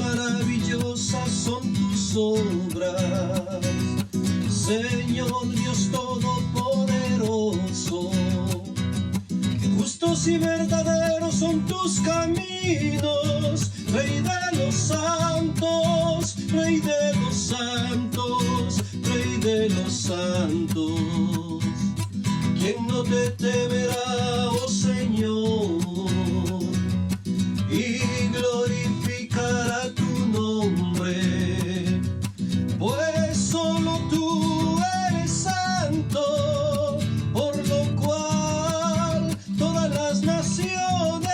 maravillosas son tus obras, Señor Dios Todopoderoso. Justos y verdaderos son tus caminos, Rey de los santos, Rey de los santos, Rey de los santos. ¿Quién no te temerá, oh Señor, y glorificará tu nombre? Pues solo tú eres santo, por lo cual todas las naciones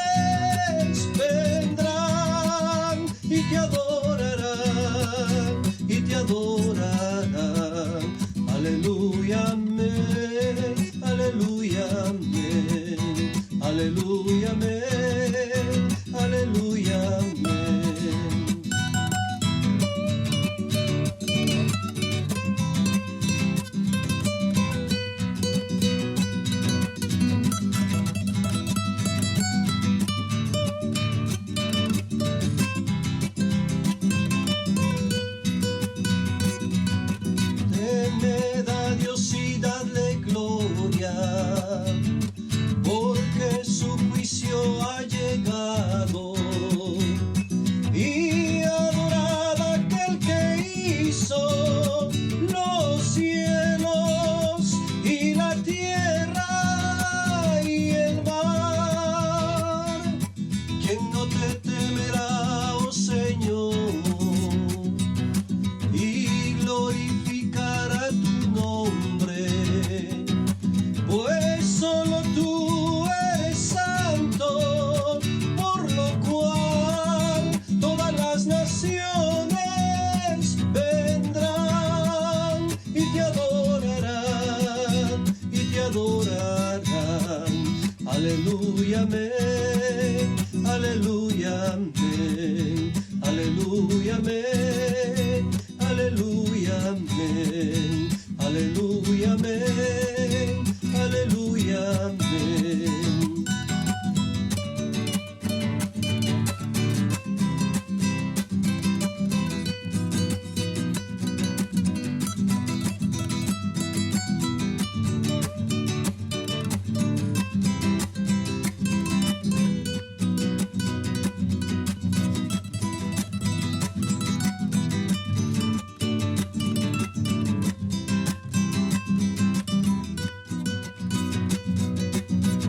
vendrán y te adorarán, y te adorarán. Aleluya, amén, aleluya, amén, aleluya, amén, aleluya, amén. Temed a Dios y dadle gloria, porque su juicio ha llegado. Y adorad a aquel que hizo los cielos y la tierra y el mar. ¿Quién no te temerá, oh Señor, y glorificará tu nombre? Pues solo tú eres santo, por lo cual todas las naciones vendrán y te adorarán, y te adorarán. Aleluya, amén, aleluya, amén, aleluya, amén, aleluya, amén, aleluya, amén, aleluya, amén.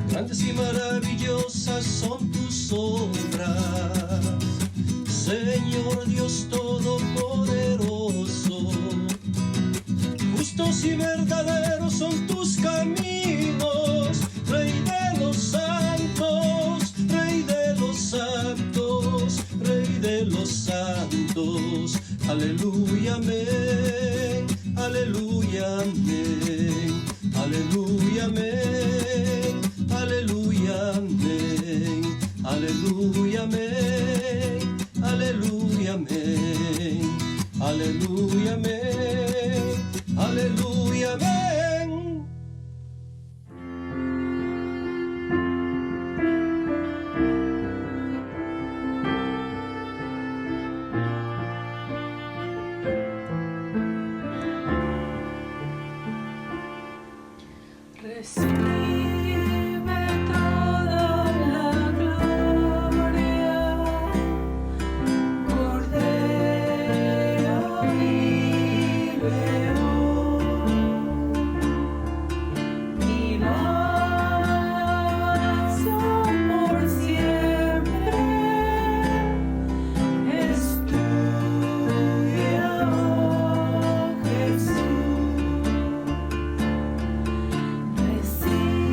Grandes y maravillosas son tus obras, Señor Dios Todopoderoso. Justos y verdaderos son tus caminos, Rey de los santos, Rey de los santos, Rey de los santos. Aleluya, amén, aleluya, amén, aleluya, amén, aleluya, amén, aleluya, amén, aleluya, amén, aleluya, amén, aleluya, amén. Recibe toda la gloria, Cordero y León, y la alabanza por siempre es tuya, oh Jesús. Recibe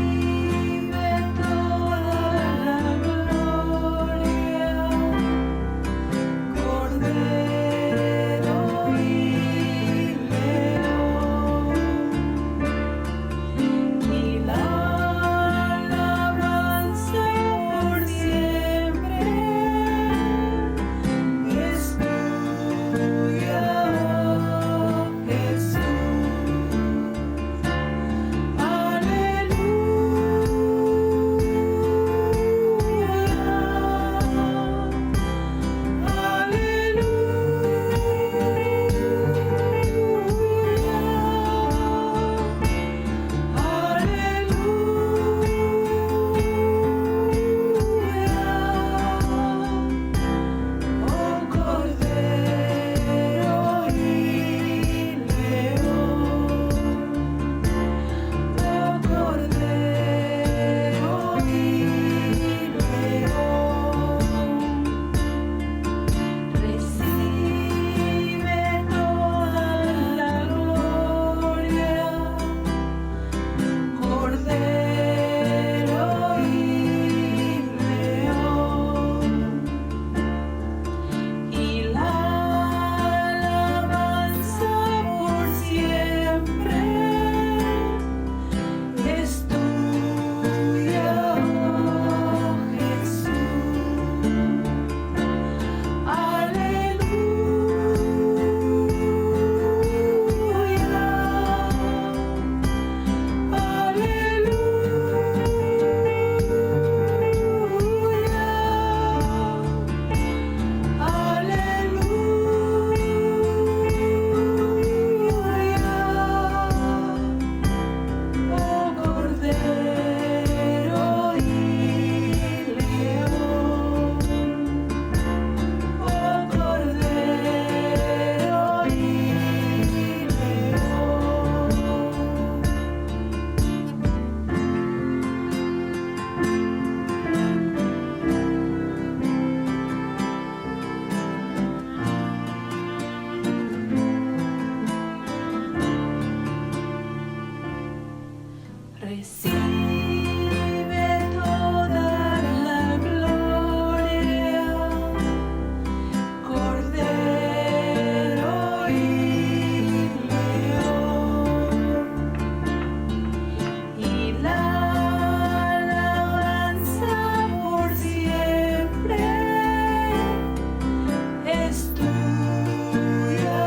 Recibe toda la gloria, Cordero y León, y la alabanza por siempre es tuya,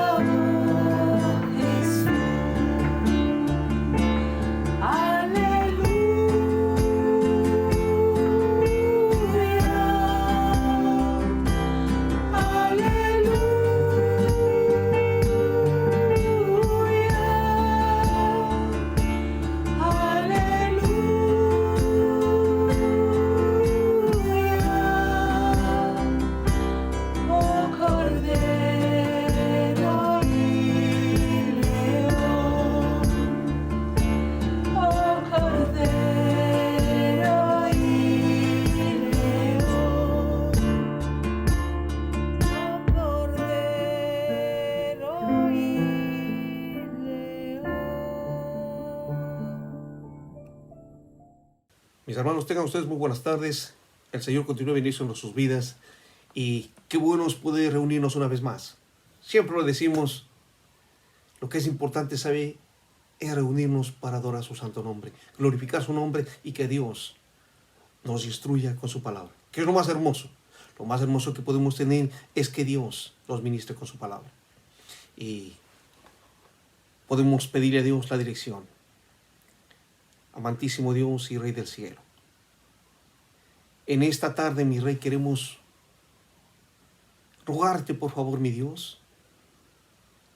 oh Jesús. Oh Cordero y León, oh Cordero y León, oh Cordero y León. Mis hermanos, tengan ustedes muy buenas tardes. El Señor continúe bendiciendo sus vidas y qué bueno es poder reunirnos una vez más. Siempre lo decimos, lo que es importante, ¿sabe? Es reunirnos para adorar su santo nombre, glorificar su nombre y que Dios nos instruya con su palabra. Que es lo más hermoso. Lo más hermoso que podemos tener es que Dios nos ministre con su palabra. Y podemos pedirle a Dios la dirección. Amantísimo Dios y Rey del cielo. En esta tarde, mi Rey, queremos rogarte, por favor, mi Dios,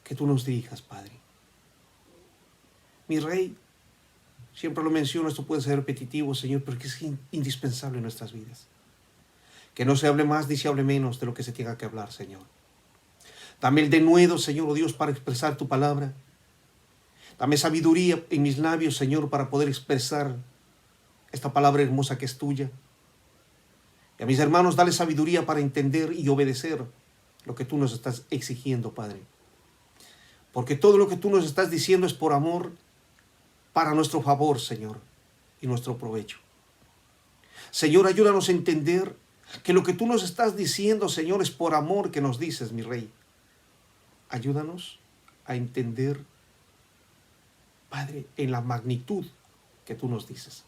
que tú nos dirijas, Padre. Mi Rey, siempre lo menciono, esto puede ser repetitivo, Señor, pero que es indispensable en nuestras vidas. Que no se hable más ni se hable menos de lo que se tenga que hablar, Señor. Dame el denuedo, Señor, oh Dios, para expresar tu palabra. Dame sabiduría en mis labios, Señor, para poder expresar esta palabra hermosa que es tuya. Y a mis hermanos, dale sabiduría para entender y obedecer lo que tú nos estás exigiendo, Padre. Porque todo lo que tú nos estás diciendo es por amor, para nuestro favor, Señor, y nuestro provecho. Señor, ayúdanos a entender que lo que tú nos estás diciendo, Señor, es por amor que nos dices, mi Rey. Ayúdanos a entender, Padre, en la magnitud que tú nos dices.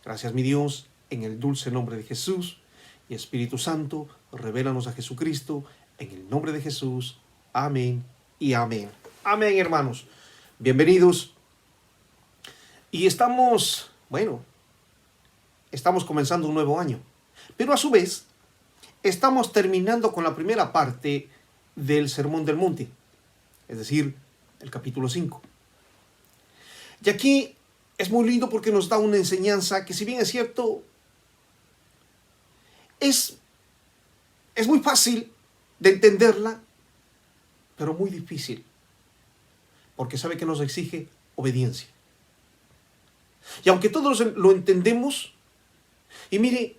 Gracias, mi Dios, en el dulce nombre de Jesús. Y Espíritu Santo, revélanos a Jesucristo, en el nombre de Jesús. Amén y amén. Amén, hermanos. Bienvenidos. Y estamos comenzando un nuevo año. Pero a su vez, estamos terminando con la primera parte del Sermón del Monte. Es decir, el capítulo 5. Y aquí es muy lindo porque nos da una enseñanza que, si bien es cierto, es muy fácil de entenderla, pero muy difícil, porque sabe que nos exige obediencia. Y aunque todos lo entendemos, y mire,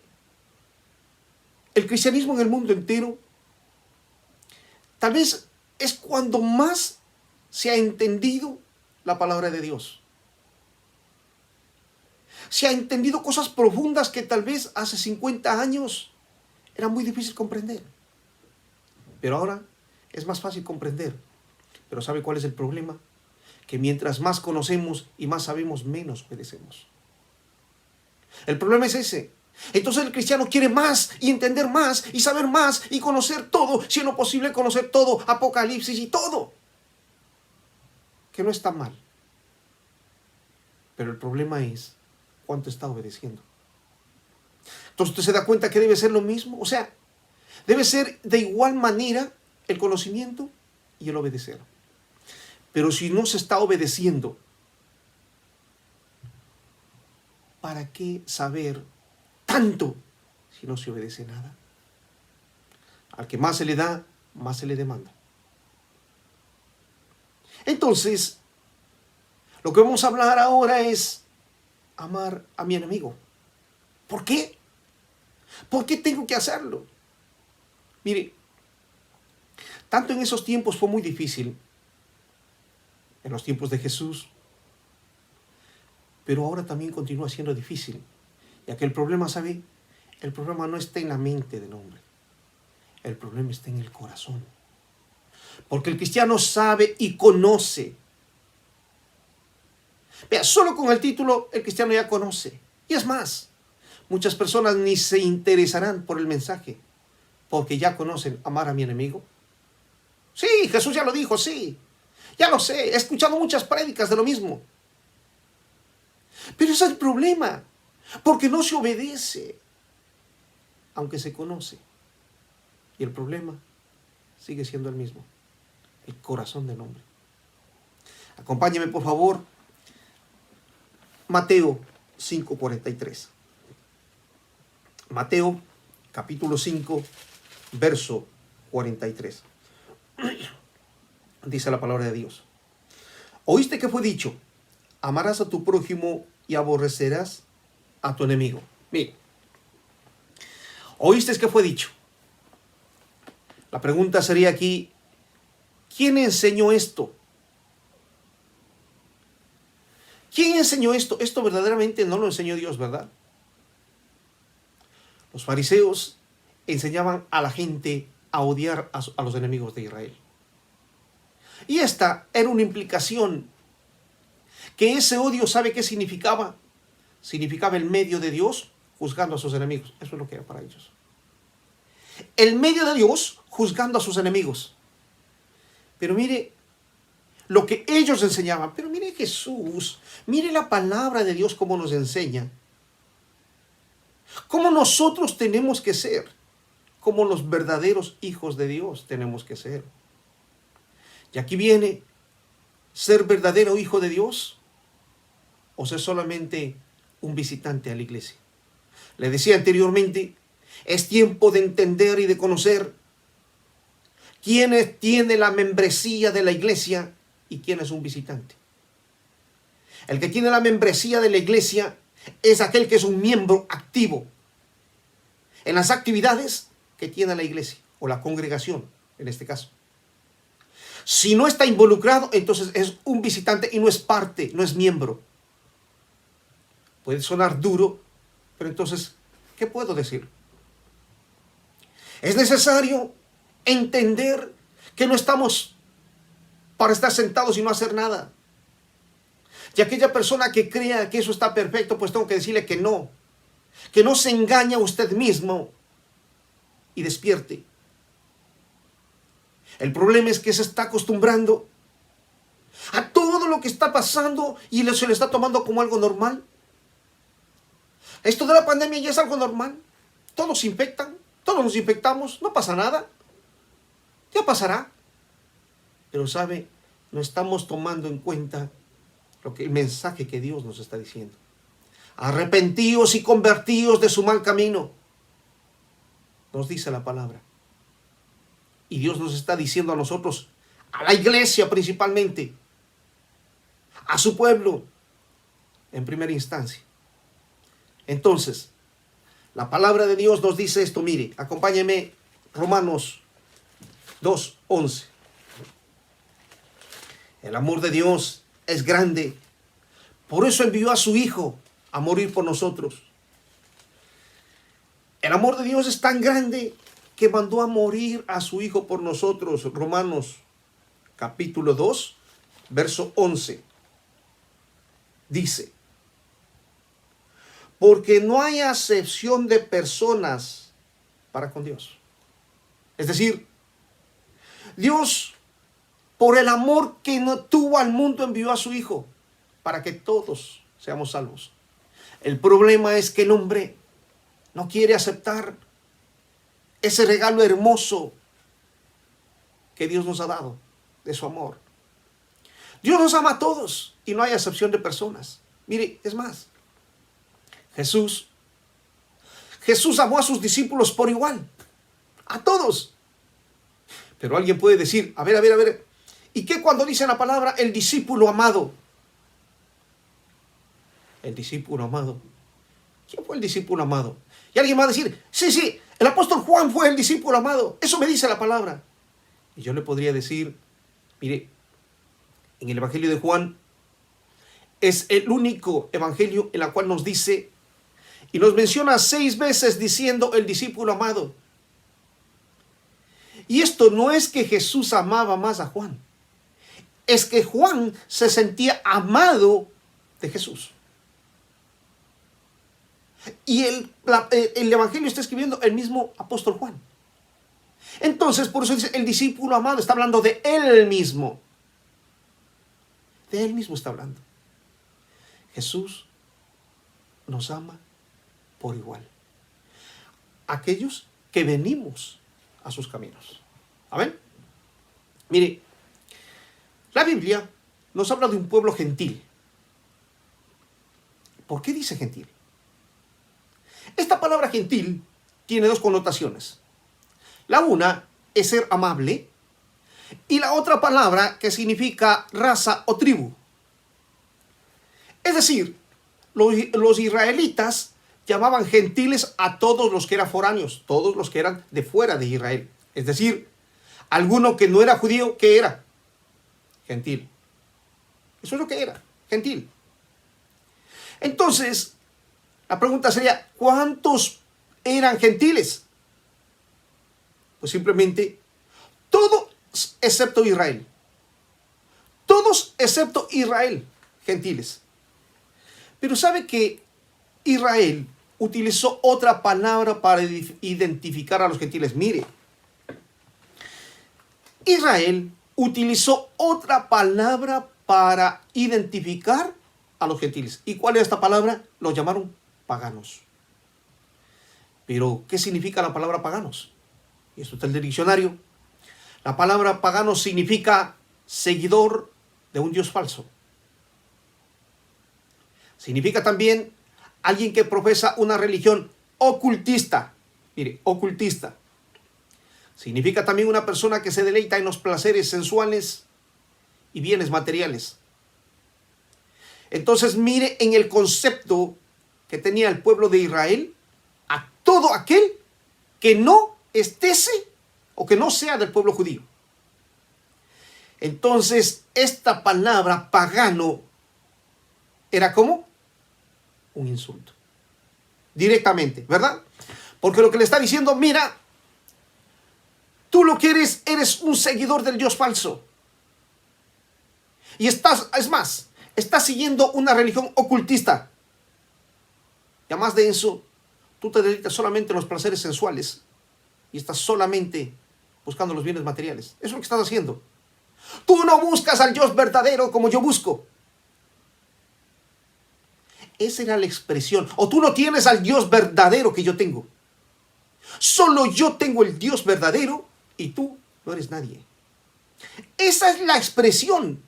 el cristianismo en el mundo entero, tal vez es cuando más se ha entendido la palabra de Dios. Se ha entendido cosas profundas que tal vez hace 50 años era muy difícil comprender. Pero ahora es más fácil comprender. Pero ¿sabe cuál es el problema? Que mientras más conocemos y más sabemos, menos obedecemos. El problema es ese. Entonces el cristiano quiere más y entender más y saber más y conocer todo, si es lo posible conocer todo, Apocalipsis y todo. Que no está mal. Pero el problema es cuánto está obedeciendo. Entonces usted se da cuenta que debe ser lo mismo. O sea, debe ser de igual manera el conocimiento y el obedecer. Pero si no se está obedeciendo, ¿para qué saber tanto si no se obedece nada? Al que más se le da, más se le demanda. Entonces, lo que vamos a hablar ahora es amar a mi enemigo. ¿Por qué? ¿Por qué tengo que hacerlo? Mire, tanto en esos tiempos fue muy difícil, en los tiempos de Jesús, pero ahora también continúa siendo difícil, ya que el problema, ¿sabe? El problema no está en la mente del hombre, el problema está en el corazón. Porque el cristiano sabe y conoce. Vea, solo con el título el cristiano ya conoce. Y es más, muchas personas ni se interesarán por el mensaje, porque ya conocen amar a mi enemigo. Sí, Jesús ya lo dijo, sí. Ya lo sé, he escuchado muchas prédicas de lo mismo. Pero ese es el problema, porque no se obedece, aunque se conoce. Y el problema sigue siendo el mismo, el corazón del hombre. Acompáñeme, por favor, Mateo 5:43. Mateo, capítulo 5, verso 43. Dice la palabra de Dios. ¿Oíste que fue dicho? Amarás a tu prójimo y aborrecerás a tu enemigo. Mire, ¿oíste que fue dicho? La pregunta sería aquí, ¿quién enseñó esto? ¿Quién enseñó esto? Esto verdaderamente no lo enseñó Dios, ¿verdad? Los fariseos enseñaban a la gente a odiar a los enemigos de Israel. Y esta era una implicación, que ese odio, ¿sabe qué significaba? Significaba el medio de Dios juzgando a sus enemigos. Eso es lo que era para ellos. El medio de Dios juzgando a sus enemigos. Pero mire lo que ellos enseñaban. Pero mire Jesús, mire la palabra de Dios cómo nos enseña. Cómo nosotros tenemos que ser. Como los verdaderos hijos de Dios tenemos que ser. Y aquí viene ser verdadero hijo de Dios o ser solamente un visitante a la iglesia. Le decía anteriormente, es tiempo de entender y de conocer quién tiene la membresía de la iglesia y quién es un visitante. El que tiene la membresía de la iglesia es aquel que es un miembro activo en las actividades que tiene la iglesia o la congregación en este caso. Si no está involucrado, entonces es un visitante y no es parte, no es miembro. Puede sonar duro, pero entonces, ¿qué puedo decir? Es necesario entender que no estamos para estar sentados y no hacer nada. Y aquella persona que crea que eso está perfecto, pues tengo que decirle que no se engañe a usted mismo y despierte. El problema es que se está acostumbrando a todo lo que está pasando y se le está tomando como algo normal. Esto de la pandemia ya es algo normal. Todos se infectan, todos nos infectamos, no pasa nada. Ya pasará. Pero sabe, no estamos tomando en cuenta el mensaje que Dios nos está diciendo. Arrepentíos y convertíos de su mal camino. Nos dice la palabra. Y Dios nos está diciendo a nosotros, a la iglesia principalmente, a su pueblo, en primera instancia. Entonces, la palabra de Dios nos dice esto, mire, acompáñeme, Romanos 2:11. El amor de Dios es grande, por eso envió a su Hijo a morir por nosotros. El amor de Dios es tan grande que mandó a morir a su Hijo por nosotros. Romanos capítulo 2, verso 11. Dice, porque no hay acepción de personas para con Dios. Es decir, Dios, por el amor que no tuvo al mundo, envió a su Hijo para que todos seamos salvos. El problema es que el hombre no quiere aceptar ese regalo hermoso que Dios nos ha dado de su amor. Dios nos ama a todos y no hay acepción de personas. Mire, es más, Jesús amó a sus discípulos por igual, a todos. Pero alguien puede decir, a ver, ¿y qué cuando dice la palabra el discípulo amado? El discípulo amado. ¿Quién fue el discípulo amado? Y alguien va a decir, sí, el apóstol Juan fue el discípulo amado. Eso me dice la palabra. Y yo le podría decir, mire, en el Evangelio de Juan, es el único evangelio en el cual nos dice y nos menciona 6 veces diciendo el discípulo amado. Y esto no es que Jesús amaba más a Juan, es que Juan se sentía amado de Jesús. Y el evangelio está escribiendo el mismo apóstol Juan. Entonces, por eso dice el discípulo amado, está hablando de él mismo. De él mismo está hablando. Jesús nos ama por igual. Aquellos que venimos a sus caminos. ¿Amén? Mire, la Biblia nos habla de un pueblo gentil. ¿Por qué dice gentil? Esta palabra gentil tiene 2 connotaciones. La una es ser amable y la otra palabra que significa raza o tribu. Es decir, los israelitas llamaban gentiles a todos los que eran foráneos, todos los que eran de fuera de Israel. Es decir, alguno que no era judío, ¿qué era? Gentil. Eso es lo que era, gentil. Entonces, la pregunta sería, ¿cuántos eran gentiles? Pues simplemente, todos excepto Israel. Todos excepto Israel, gentiles. Pero ¿sabe que Israel utilizó otra palabra para identificar a los gentiles? Mire, Israel utilizó otra palabra para identificar a los gentiles. ¿Y cuál es esta palabra? Los llamaron paganos. Pero, ¿qué significa la palabra paganos? Y esto está en el diccionario. La palabra pagano significa seguidor de un dios falso. Significa también alguien que profesa una religión ocultista. Mire, ocultista. Significa también una persona que se deleita en los placeres sensuales y bienes materiales. Entonces, mire en el concepto que tenía el pueblo de Israel a todo aquel que no estése o que no sea del pueblo judío. Entonces, esta palabra pagano era como un insulto. Directamente, ¿verdad? Porque lo que le está diciendo, mira, tú lo que eres un seguidor del Dios falso. Y estás siguiendo una religión ocultista. Y además de eso, tú te dedicas solamente a los placeres sensuales. Y estás solamente buscando los bienes materiales. Eso es lo que estás haciendo. Tú no buscas al Dios verdadero como yo busco. Esa era la expresión. O tú no tienes al Dios verdadero que yo tengo. Solo yo tengo el Dios verdadero y tú no eres nadie. Esa es la expresión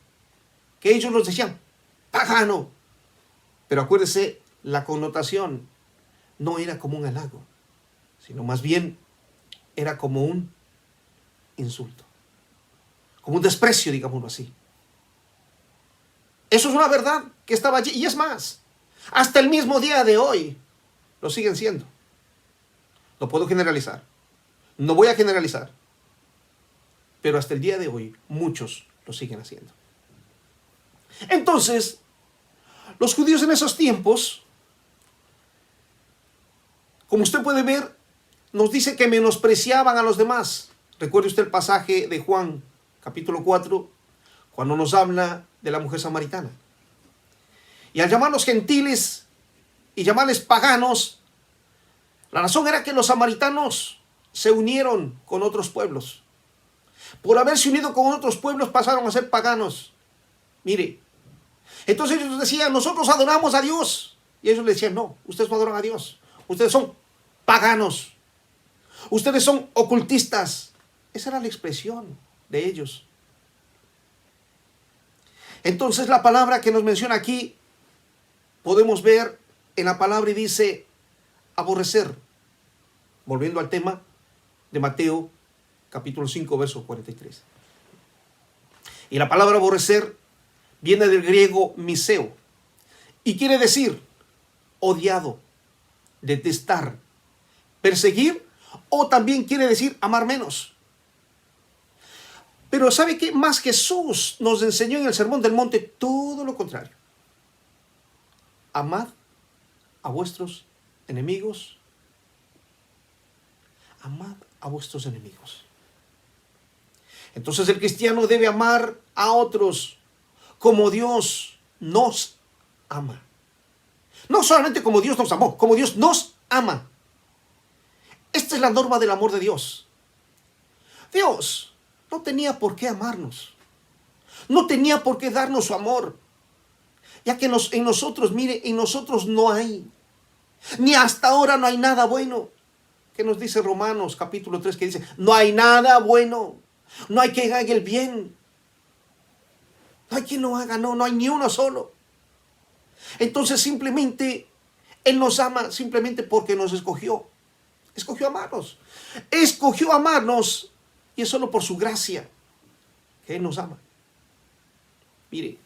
que ellos nos decían, pagano. Pero acuérdese, la connotación no era como un halago, sino más bien era como un insulto, como un desprecio, digámoslo así. Eso es una verdad que estaba allí, y es más, hasta el mismo día de hoy lo siguen siendo. No puedo generalizar, no voy a generalizar, pero hasta el día de hoy muchos lo siguen haciendo. Entonces, los judíos en esos tiempos, como usted puede ver, nos dice que menospreciaban a los demás. Recuerde usted el pasaje de Juan, capítulo 4, cuando nos habla de la mujer samaritana. Y al llamarlos gentiles y llamarles paganos, la razón era que los samaritanos se unieron con otros pueblos. Por haberse unido con otros pueblos pasaron a ser paganos. Mire, entonces ellos decían, nosotros adoramos a Dios. Y ellos le decían, no, ustedes no adoran a Dios. Ustedes son paganos. Ustedes son ocultistas. Esa era la expresión de ellos. Entonces la palabra que nos menciona aquí, podemos ver en la palabra y dice aborrecer. Volviendo al tema de Mateo capítulo 5, verso 43. Y la palabra aborrecer viene del griego miseo y quiere decir odiado, detestar, perseguir, o también quiere decir amar menos. Pero ¿sabe qué? Más Jesús nos enseñó en el Sermón del Monte todo lo contrario. amad a vuestros enemigos. Amad a vuestros enemigos. Entonces el cristiano debe amar a otros como Dios nos ama. No solamente como Dios nos amó, como Dios nos ama. Esta es la norma del amor de Dios. Dios no tenía por qué amarnos. No tenía por qué darnos su amor. Ya que en nosotros, mire, en nosotros no hay. Ni hasta ahora no hay nada bueno. ¿Qué nos dice Romanos capítulo 3? Que dice, no hay nada bueno. No hay quien haga el bien. No hay quien lo haga, no hay ni uno solo. Entonces simplemente Él nos ama simplemente porque nos escogió. Escogió amarnos. Escogió amarnos y es solo por su gracia que Él nos ama. Mire,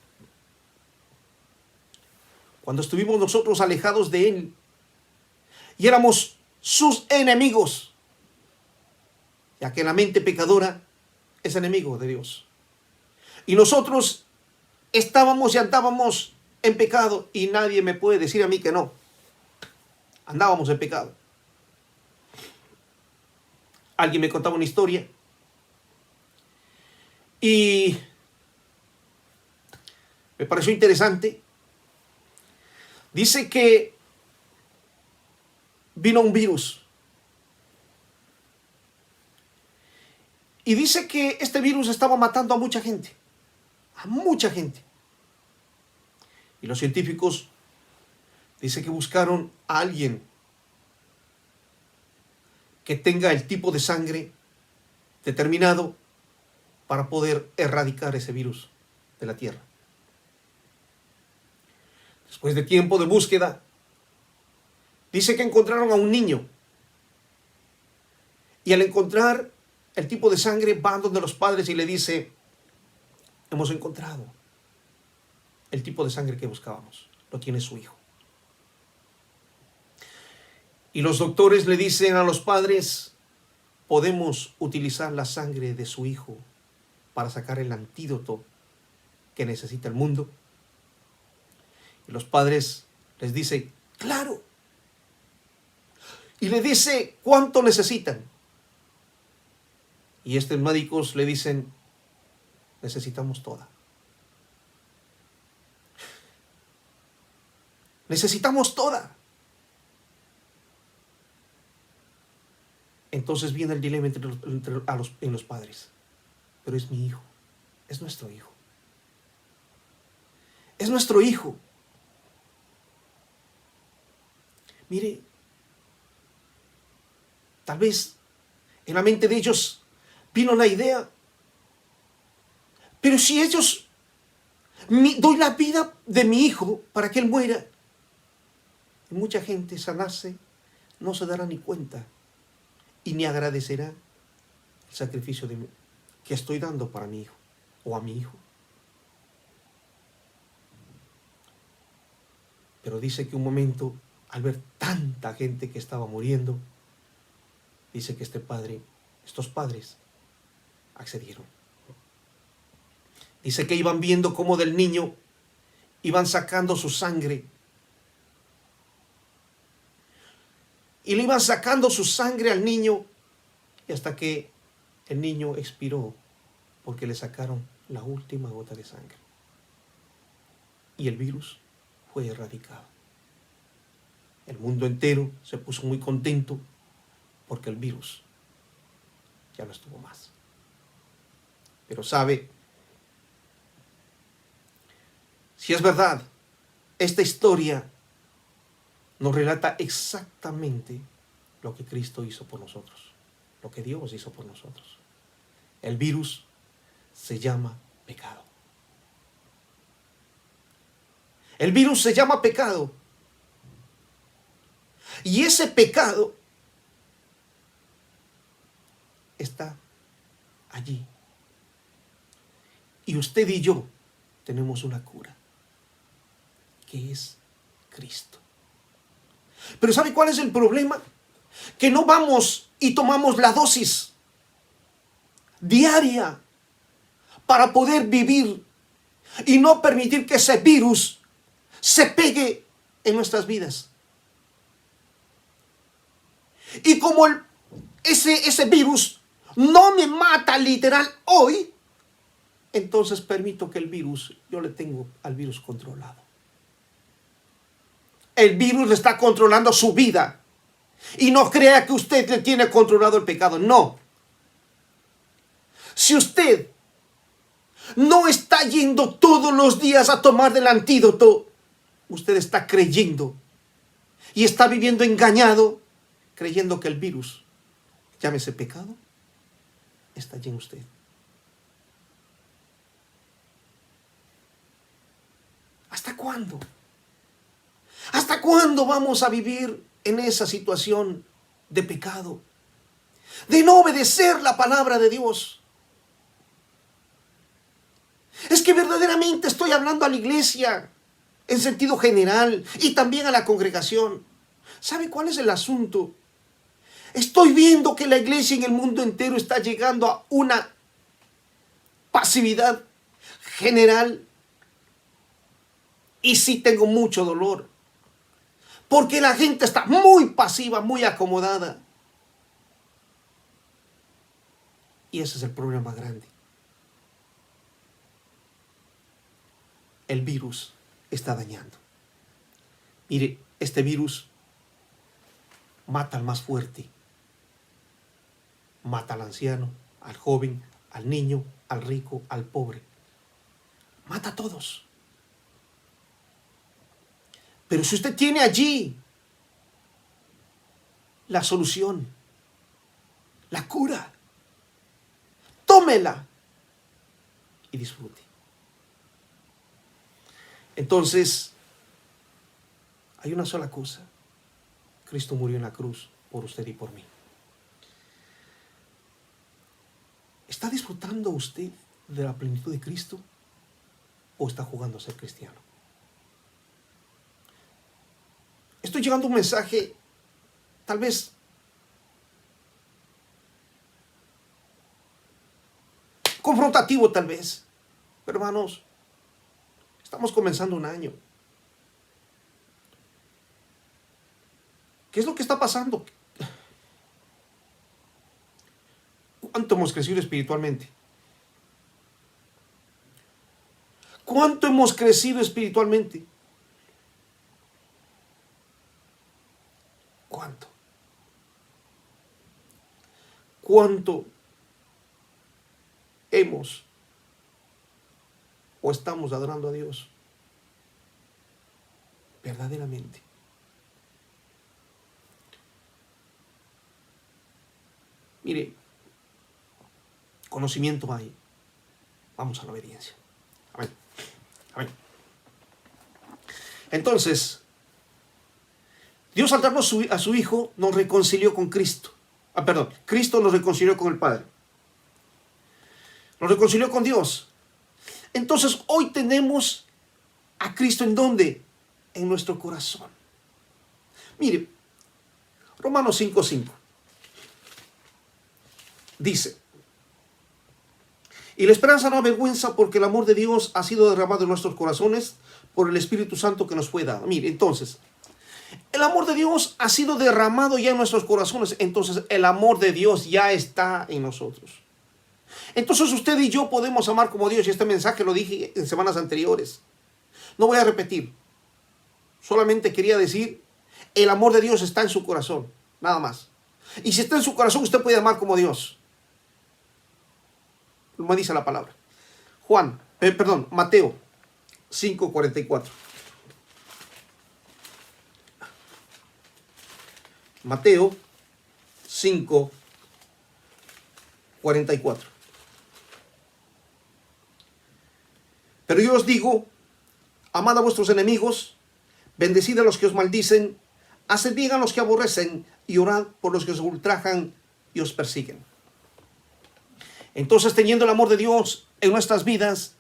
cuando estuvimos nosotros alejados de Él y éramos sus enemigos, ya que la mente pecadora es enemigo de Dios. Y nosotros estábamos y andábamos en pecado y nadie me puede decir a mí que no. Andábamos en pecado. Alguien me contaba una historia y me pareció interesante. Dice que vino un virus. Y dice que este virus estaba matando a mucha gente. A mucha gente. Y los científicos dice que buscaron a alguien que tenga el tipo de sangre determinado para poder erradicar ese virus de la tierra. Después de tiempo de búsqueda, dice que encontraron a un niño. Y al encontrar el tipo de sangre, van donde los padres y le dice, hemos encontrado el tipo de sangre que buscábamos. Lo tiene su hijo. Y los doctores le dicen a los padres, podemos utilizar la sangre de su hijo para sacar el antídoto que necesita el mundo. Y los padres les dicen, claro. Y le dice, ¿cuánto necesitan? Y estos médicos le dicen, necesitamos toda. Necesitamos toda. Entonces viene el dilema en los padres. Pero es mi hijo. Es nuestro hijo. Es nuestro hijo. Mire, tal vez en la mente de ellos vino la idea, pero si ellos doy la vida de mi hijo para que él muera, y mucha gente sanarse, no se dará ni cuenta y ni agradecerá el sacrificio que estoy dando para mi hijo o a mi hijo. Pero dice que un momento, al ver tanta gente que estaba muriendo, dice que estos padres accedieron. Dice que iban viendo cómo del niño iban sacando su sangre. Y le iban sacando su sangre al niño y hasta que el niño expiró porque le sacaron la última gota de sangre. Y el virus fue erradicado. El mundo entero se puso muy contento porque el virus ya no estuvo más. Pero sabe, si es verdad, esta historia nos relata exactamente lo que Cristo hizo por nosotros, lo que Dios hizo por nosotros. El virus se llama pecado. El virus se llama pecado. Y ese pecado está allí. Y usted y yo tenemos una cura, que es Cristo. Pero ¿sabe cuál es el problema? Que no vamos y tomamos la dosis diaria para poder vivir y no permitir que ese virus se pegue en nuestras vidas. Y como ese virus no me mata literal hoy, entonces permito que el virus, yo le tengo al virus controlado. El virus le está controlando su vida. Y no crea que usted le tiene controlado el pecado. No. Si usted no está yendo todos los días a tomar del antídoto, usted está creyendo y está viviendo engañado, creyendo que el virus, llámese pecado, está allí en usted. ¿Hasta cuándo? ¿Hasta cuándo vamos a vivir en esa situación de pecado? De no obedecer la palabra de Dios. Es que verdaderamente estoy hablando a la iglesia en sentido general y también a la congregación. ¿Sabe cuál es el asunto? Estoy viendo que la iglesia en el mundo entero está llegando a una pasividad general. Y sí tengo mucho dolor. Porque la gente está muy pasiva, muy acomodada. Y ese es el problema más grande. El virus está dañando. Mire, este virus mata al más fuerte. Mata al anciano, al joven, al niño, al rico, al pobre. Mata a todos. Pero si usted tiene allí la solución, la cura, tómela y disfrute. Entonces, hay una sola cosa. Cristo murió en la cruz por usted y por mí. ¿Está disfrutando usted de la plenitud de Cristo o está jugando a ser cristiano? Estoy llevando un mensaje, tal vez confrontativo, tal vez. Pero hermanos, estamos comenzando un año. ¿Qué es lo que está pasando? ¿Cuánto hemos crecido espiritualmente? ¿Cuánto hemos crecido espiritualmente? ¿Cuánto? ¿Cuánto hemos o estamos adorando a Dios verdaderamente? Mire, conocimiento hay. Vamos a la obediencia. Amén. Amén. Entonces, Dios al darnos a su Hijo nos reconcilió con Cristo. Cristo nos reconcilió con el Padre. Nos reconcilió con Dios. Entonces hoy tenemos a Cristo ¿en dónde? En nuestro corazón. Mire, Romanos 5:5 dice: y la esperanza no avergüenza, porque el amor de Dios ha sido derramado en nuestros corazones por el Espíritu Santo que nos fue dado. Mire, entonces, el amor de Dios ha sido derramado ya en nuestros corazones. Entonces el amor de Dios ya está en nosotros. Entonces usted y yo podemos amar como Dios. Y este mensaje lo dije en semanas anteriores. No voy a repetir. Solamente quería decir, el amor de Dios está en su corazón. Nada más. Y si está en su corazón, usted puede amar como Dios. Me dice la palabra. Mateo 5:44. Mateo 5:44. Pero yo os digo, amad a vuestros enemigos, bendecid a los que os maldicen, haced bien a los que aborrecen, y orad por los que os ultrajan y os persiguen. Entonces, teniendo el amor de Dios en nuestras vidas,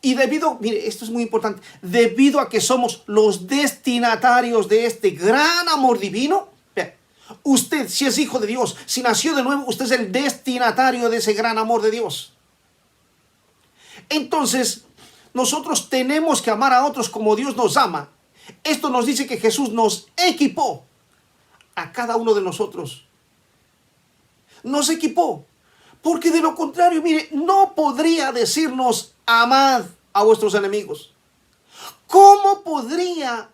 y mire, esto es muy importante, debido a que somos los destinatarios de este gran amor divino, usted, si es hijo de Dios, si nació de nuevo, usted es el destinatario de ese gran amor de Dios. Entonces, nosotros tenemos que amar a otros como Dios nos ama. Esto nos dice que Jesús nos equipó a cada uno de nosotros. Nos equipó. Porque de lo contrario, mire, no podría decirnos amad a vuestros enemigos. ¿Cómo podría?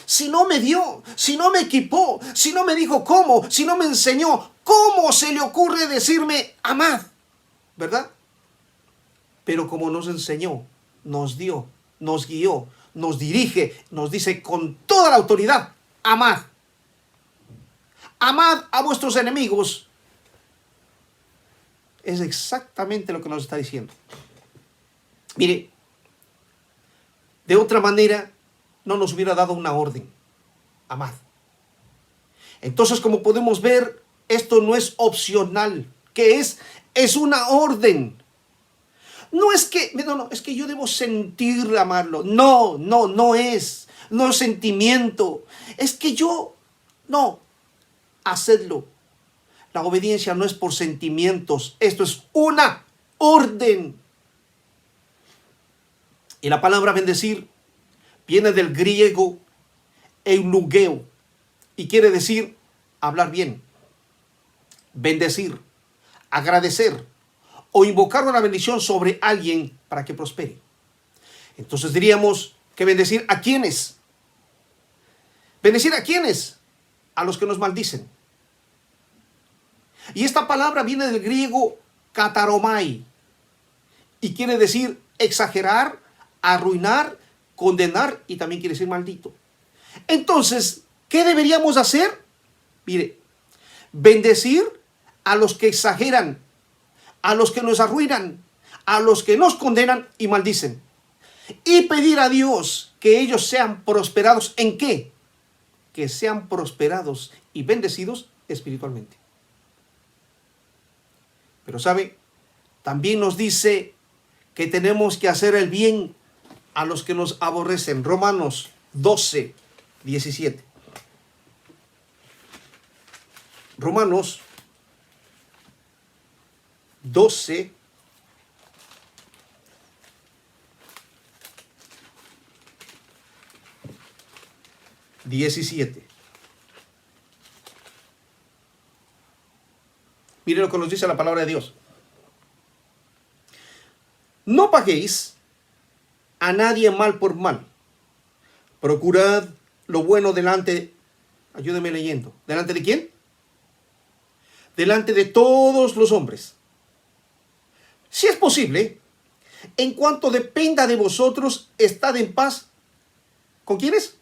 Si no me dio, si no me equipó, si no me dijo cómo, si no me enseñó, ¿cómo se le ocurre decirme amad? ¿Verdad? Pero como nos enseñó, nos dio, nos guió, nos dirige, nos dice con toda la autoridad, amad. Amad a vuestros enemigos. Es exactamente lo que nos está diciendo. Mire, de otra manera no nos hubiera dado una orden. Amad. Entonces, como podemos ver, esto no es opcional. ¿Qué es? Es una orden. No es que, no, es que yo debo sentir amarlo. No es. No es sentimiento. Es que yo, no. Hacedlo. La obediencia no es por sentimientos. Esto es una orden. Y la palabra bendecir viene del griego eulogeo y quiere decir hablar bien, bendecir, agradecer o invocar una bendición sobre alguien para que prospere. Entonces diríamos que bendecir ¿a quiénes? ¿Bendecir a quiénes? A los que nos maldicen. Y esta palabra viene del griego kataromai y quiere decir exagerar, arruinar, condenar y también quiere decir maldito. Entonces, ¿qué deberíamos hacer? Mire, bendecir a los que exageran, a los que nos arruinan, a los que nos condenan y maldicen. Y pedir a Dios que ellos sean prosperados. ¿En qué? Que sean prosperados y bendecidos espiritualmente. Pero ¿sabe? También nos dice que tenemos que hacer el bien a los que nos aborrecen. Romanos 12, 17. Romanos 12, 17. Mire lo que nos dice la palabra de Dios. No paguéis a nadie mal por mal. Procurad lo bueno delante, ayúdeme leyendo. ¿Delante de quién? Delante de todos los hombres. Si es posible, en cuanto dependa de vosotros, estad en paz. ¿Con quiénes?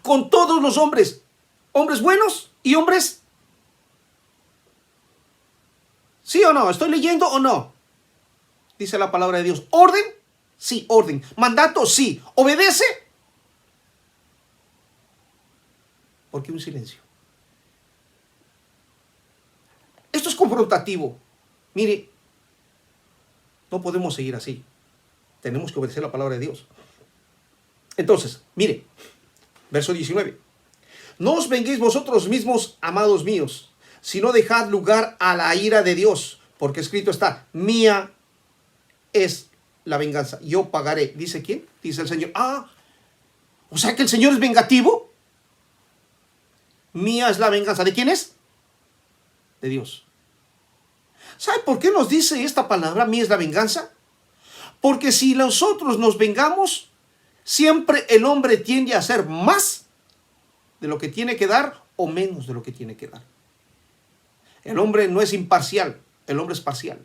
Con todos los hombres. Hombres buenos y hombres. ¿Sí o no? ¿Estoy leyendo o no? Dice la palabra de Dios. ¿Orden? Sí, orden. ¿Mandato? Sí. ¿Obedece? ¿Por qué un silencio? Esto es confrontativo. Mire, no podemos seguir así. Tenemos que obedecer la palabra de Dios. Entonces, mire, verso 19. No os venguéis vosotros mismos, amados míos, sino dejad lugar a la ira de Dios, porque escrito está, mía es la venganza, yo pagaré. ¿Dice quién? Dice el Señor. O sea que el Señor es vengativo. Mía es la venganza. ¿De quién es? De Dios. ¿Sabe por qué nos dice esta palabra, mía es la venganza? Porque si nosotros nos vengamos, siempre el hombre tiende a hacer más de lo que tiene que dar o menos de lo que tiene que dar. El hombre no es imparcial, el hombre es parcial.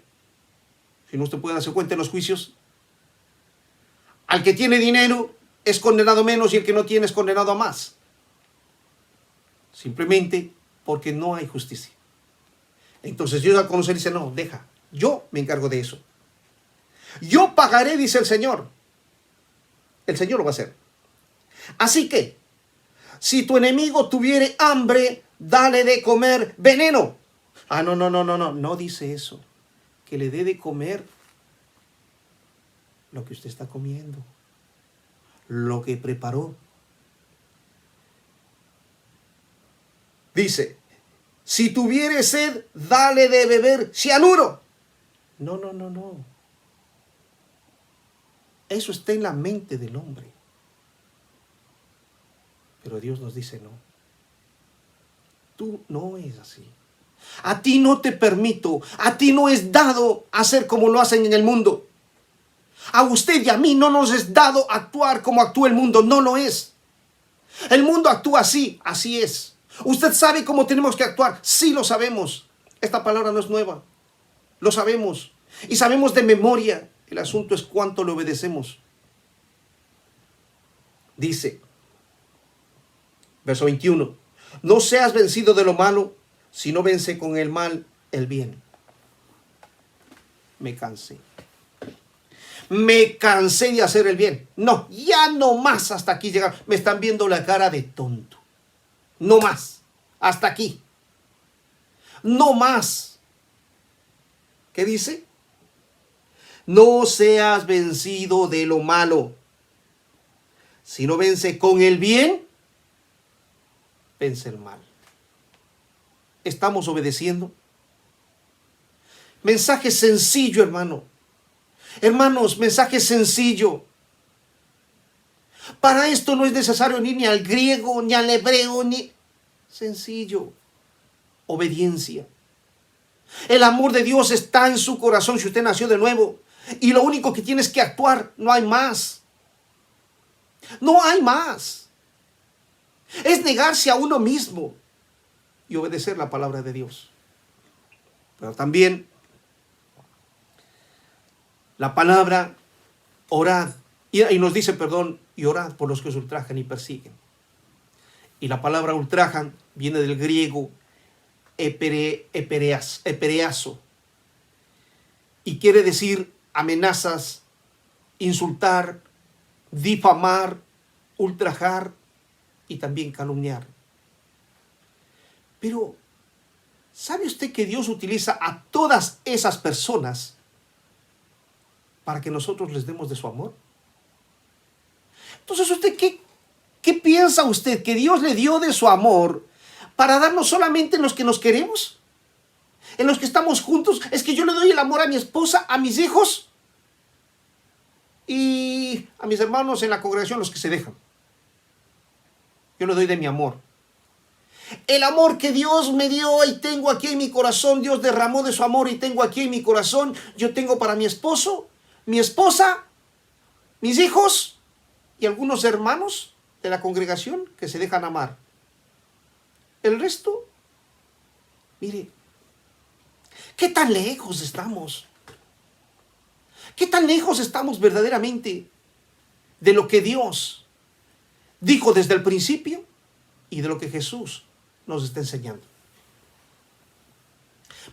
Si no, usted puede darse cuenta en los juicios. Al que tiene dinero es condenado menos y el que no tiene es condenado a más. Simplemente porque no hay justicia. Entonces Dios al conocer dice, no, deja, yo me encargo de eso. Yo pagaré, dice el Señor. El Señor lo va a hacer. Así que, si tu enemigo tuviere hambre, dale de comer veneno. No dice eso. Que le dé de comer lo que usted está comiendo, lo que preparó. Dice, si tuviere sed, dale de beber cianuro. No. Eso está en la mente del hombre. Pero Dios nos dice no. Tú no es así. A ti no te permito, a ti no es dado hacer como lo hacen en el mundo. A usted y a mí no nos es dado actuar como actúa el mundo, no lo es. El mundo actúa así, así es. ¿Usted sabe cómo tenemos que actuar? Sí, lo sabemos. Esta palabra no es nueva. Lo sabemos. Y sabemos de memoria. El asunto es cuánto le obedecemos. Dice, verso 21, no seas vencido de lo malo, sino vence con el mal el bien. Me cansé. Me cansé de hacer el bien. No, ya no más, hasta aquí llegar. Me están viendo la cara de tonto. No más, hasta aquí. No más. ¿Qué dice? No seas vencido de lo malo, sino vence con el bien, vence el mal. ¿Estamos obedeciendo? Mensaje sencillo, hermano. Hermanos, mensaje sencillo. Para esto no es necesario ir ni al griego, ni al hebreo, ni... Sencillo. Obediencia. El amor de Dios está en su corazón si usted nació de nuevo. Y lo único que tiene es que actuar. No hay más. No hay más. Es negarse a uno mismo y obedecer la palabra de Dios. Pero también la palabra orad. Y nos dice, perdón, y orad por los que os ultrajan y persiguen. Y la palabra ultrajan viene del griego epereazo. Y quiere decir amenazas, insultar, difamar, ultrajar y también calumniar. Pero, ¿sabe usted que Dios utiliza a todas esas personas para que nosotros les demos de su amor? Entonces, ¿usted qué piensa usted? ¿Que Dios le dio de su amor para darnos solamente en los que nos queremos? ¿En los que estamos juntos? Es que yo le doy el amor a mi esposa, a mis hijos y a mis hermanos en la congregación, los que se dejan. Yo le doy de mi amor. El amor que Dios me dio y tengo aquí en mi corazón, Dios derramó de su amor y tengo aquí en mi corazón, yo tengo para mi esposo, mi esposa, mis hijos y algunos hermanos de la congregación que se dejan amar. El resto, mire, ¿qué tan lejos estamos? ¿Qué tan lejos estamos verdaderamente de lo que Dios dijo desde el principio y de lo que Jesús nos está enseñando?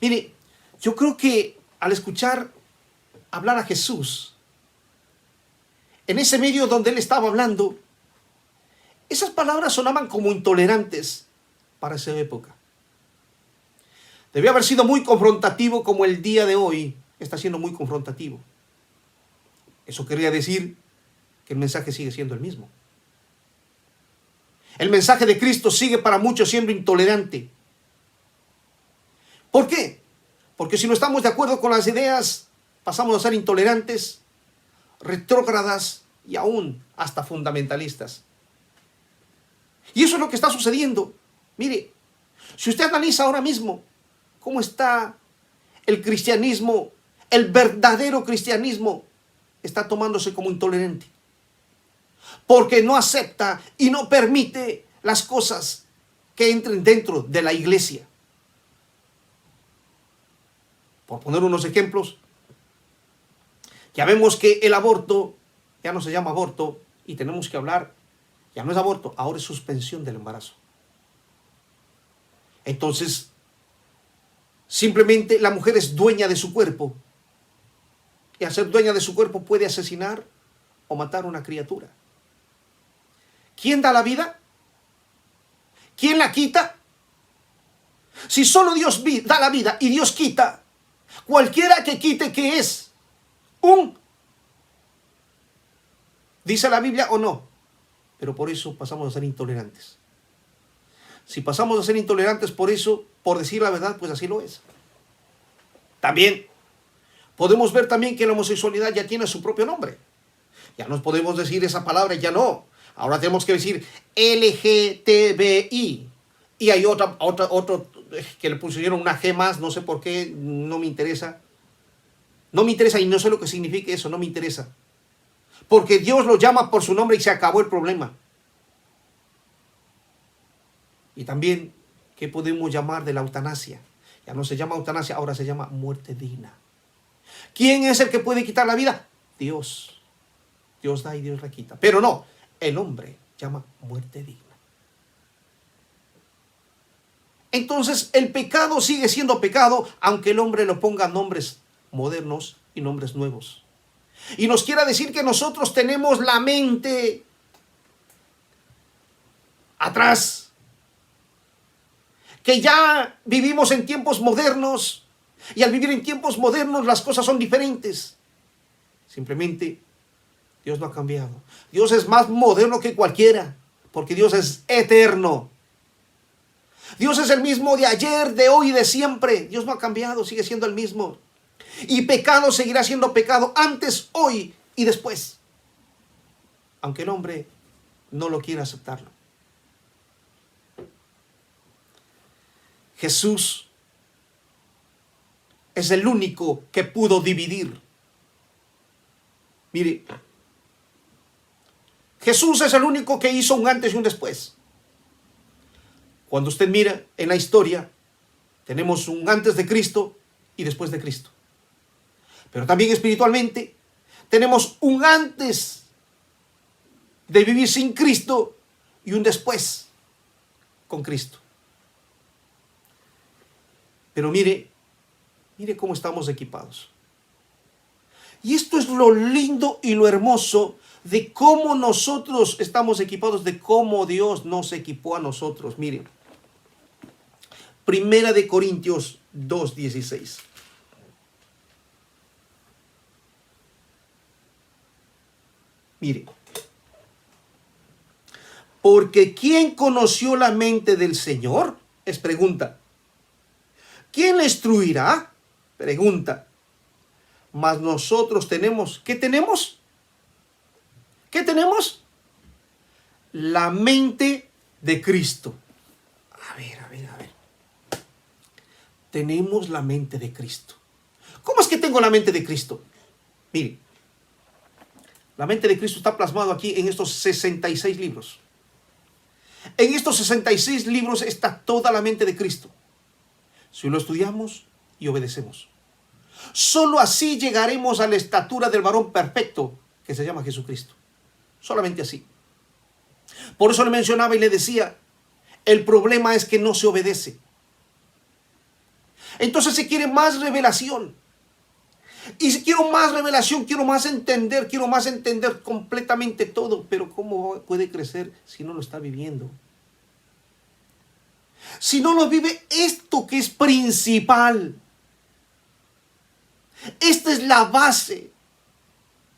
Mire, yo creo que al escuchar hablar a Jesús, en ese medio donde Él estaba hablando, esas palabras sonaban como intolerantes para esa época. Debió haber sido muy confrontativo como el día de hoy está siendo muy confrontativo. Eso quería decir que el mensaje sigue siendo el mismo. El mensaje de Cristo sigue para muchos siendo intolerante. ¿Por qué? Porque si no estamos de acuerdo con las ideas, pasamos a ser intolerantes, retrógradas y aún hasta fundamentalistas. Y eso es lo que está sucediendo. Mire, si usted analiza ahora mismo cómo está el cristianismo, el verdadero cristianismo, está tomándose como intolerante. Porque no acepta y no permite las cosas que entren dentro de la iglesia. Por poner unos ejemplos, ya vemos que el aborto ya no se llama aborto y tenemos que hablar, ya no es aborto, ahora es suspensión del embarazo. Entonces, simplemente la mujer es dueña de su cuerpo y al ser dueña de su cuerpo puede asesinar o matar a una criatura. ¿Quién da la vida? ¿Quién la quita? Si solo Dios da la vida y Dios quita, cualquiera que quite, ¿qué es? ¿Dice la Biblia o no? Pero por eso pasamos a ser intolerantes. Si pasamos a ser intolerantes por eso, por decir la verdad, pues así lo es. También podemos ver también que la homosexualidad ya tiene su propio nombre. Ya no podemos decir esa palabra, ya no. Ahora tenemos que decir LGTBI. Y hay otro que le pusieron una G más, no sé por qué, no me interesa. No me interesa y no sé lo que significa eso, no me interesa. Porque Dios lo llama por su nombre y se acabó el problema. Y también, ¿qué podemos llamar de la eutanasia? Ya no se llama eutanasia, ahora se llama muerte digna. ¿Quién es el que puede quitar la vida? Dios. Dios da y Dios la quita. Pero no, el hombre llama muerte digna. Entonces el pecado sigue siendo pecado, aunque el hombre lo ponga nombres modernos y nombres nuevos. Y nos quiera decir que nosotros tenemos la mente atrás, que ya vivimos en tiempos modernos, y al vivir en tiempos modernos las cosas son diferentes. Simplemente Dios no ha cambiado. Dios es más moderno que cualquiera, porque Dios es eterno. Dios es el mismo de ayer, de hoy y de siempre. Dios no ha cambiado, sigue siendo el mismo. Y pecado seguirá siendo pecado antes, hoy y después. Aunque el hombre no lo quiera aceptarlo. Jesús es el único que pudo dividir. Mire, Jesús es el único que hizo un antes y un después. Cuando usted mira en la historia, tenemos un antes de Cristo y después de Cristo. Pero también espiritualmente, tenemos un antes de vivir sin Cristo y un después con Cristo. Pero mire cómo estamos equipados. Y esto es lo lindo y lo hermoso de cómo nosotros estamos equipados, de cómo Dios nos equipó a nosotros. Mire, Primera de Corintios 2:16. Mire, porque ¿quién conoció la mente del Señor? Es pregunta. ¿Quién le instruirá? Pregunta. Mas nosotros tenemos, ¿qué tenemos? ¿Qué tenemos? La mente de Cristo. A ver. Tenemos la mente de Cristo. ¿Cómo es que tengo la mente de Cristo? Mire, la mente de Cristo está plasmado aquí en estos 66 libros. En estos 66 libros está toda la mente de Cristo. Si lo estudiamos y obedecemos. Solo así llegaremos a la estatura del varón perfecto que se llama Jesucristo. Solamente así. Por eso le mencionaba y le decía, el problema es que no se obedece. Entonces se quiere más revelación. Y si quiero más revelación, quiero más entender completamente todo. Pero ¿cómo puede crecer si no lo está viviendo? Si no lo vive esto que es principal. Esta es la base.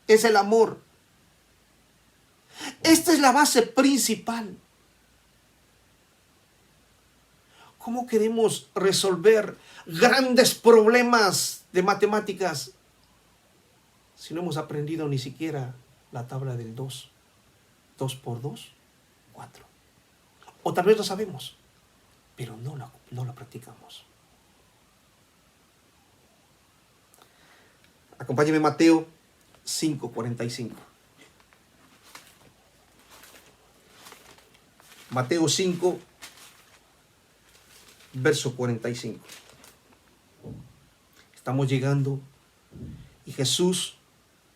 Es el amor. Esta es la base principal. ¿Cómo queremos resolver grandes problemas de matemáticas si no hemos aprendido ni siquiera la tabla del 2? 2 por 2, 4. O tal vez lo sabemos, pero no lo practicamos. Acompáñeme Mateo 5:45. Mateo 5, verso 45. Estamos llegando y Jesús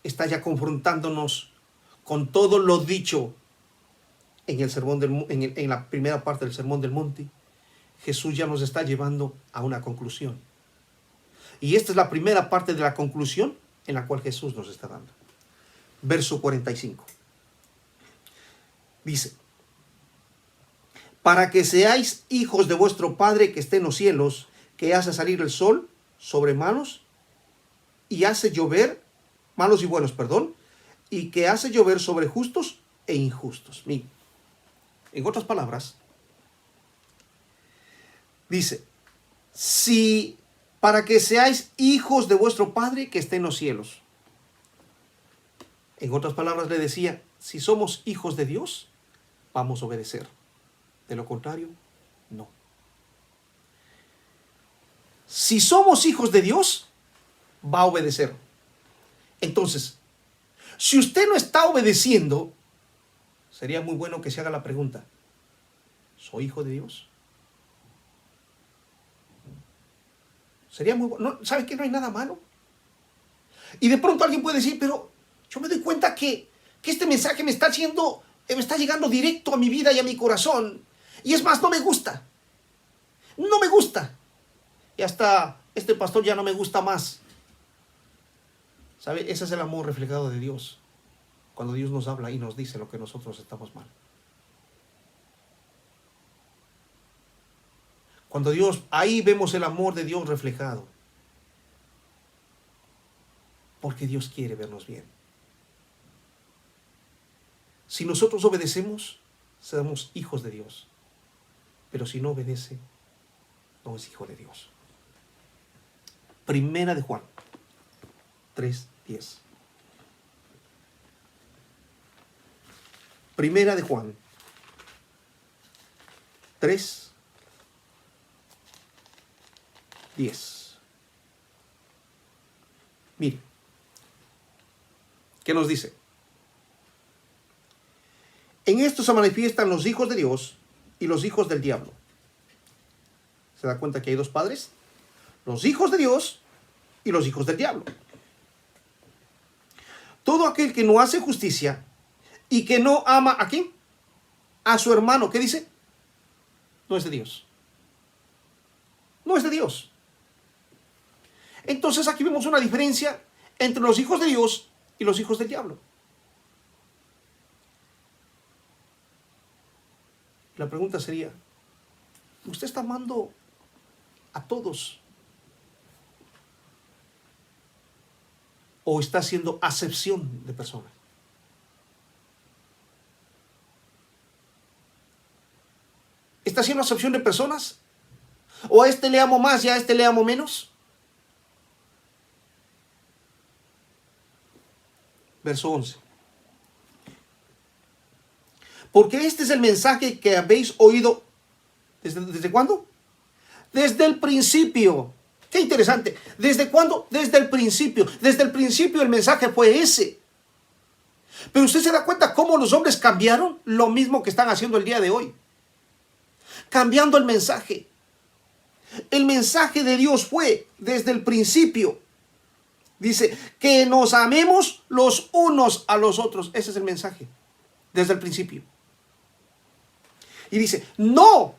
está ya confrontándonos con todo lo dicho en el sermón en la primera parte del Sermón del Monte. Jesús ya nos está llevando a una conclusión. Y esta es la primera parte de la conclusión en la cual Jesús nos está dando. Verso 45. Dice: para que seáis hijos de vuestro Padre que está en los cielos, que hace salir el sol sobre malos y hace llover, malos y buenos, y que hace llover sobre justos e injustos. Miren, en otras palabras, dice, para que seáis hijos de vuestro Padre que está en los cielos. En otras palabras le decía, si somos hijos de Dios, vamos a obedecer. De lo contrario, no. Si somos hijos de Dios, va a obedecer. Entonces, si usted no está obedeciendo, sería muy bueno que se haga la pregunta: ¿soy hijo de Dios? Sería muy bueno. ¿Sabe que no hay nada malo? Y de pronto alguien puede decir: pero yo me doy cuenta que este mensaje me está llegando directo a mi vida y a mi corazón. Y es más, no me gusta. No me gusta. Y hasta este pastor ya no me gusta más. ¿Sabe? Ese es el amor reflejado de Dios. Cuando Dios nos habla y nos dice lo que nosotros estamos mal. Cuando Dios, ahí vemos el amor de Dios reflejado. Porque Dios quiere vernos bien. Si nosotros obedecemos, seremos hijos de Dios. Pero si no obedece, no es hijo de Dios. Primera de Juan 3:10. Primera de Juan 3:10. Mire, ¿qué nos dice? En esto se manifiestan los hijos de Dios y los hijos del diablo. ¿Se da cuenta que hay dos padres? Los hijos de Dios y los hijos del diablo. Todo aquel que no hace justicia y que no ama ¿a quién? A su hermano. ¿Qué dice? No es de Dios. No es de Dios. Entonces aquí vemos una diferencia entre los hijos de Dios y los hijos del diablo. La pregunta sería: ¿usted está amando a todos? ¿O está haciendo acepción de personas? ¿Está haciendo acepción de personas? ¿O a este le amo más y a este le amo menos? Verso 11. Porque este es el mensaje que habéis oído. ¿Desde cuándo? Desde el principio. Qué interesante. ¿Desde cuándo? Desde el principio. Desde el principio el mensaje fue ese. Pero usted se da cuenta cómo los hombres cambiaron lo mismo que están haciendo el día de hoy. Cambiando el mensaje. El mensaje de Dios fue desde el principio. Dice que nos amemos los unos a los otros. Ese es el mensaje. Desde el principio. Y dice, no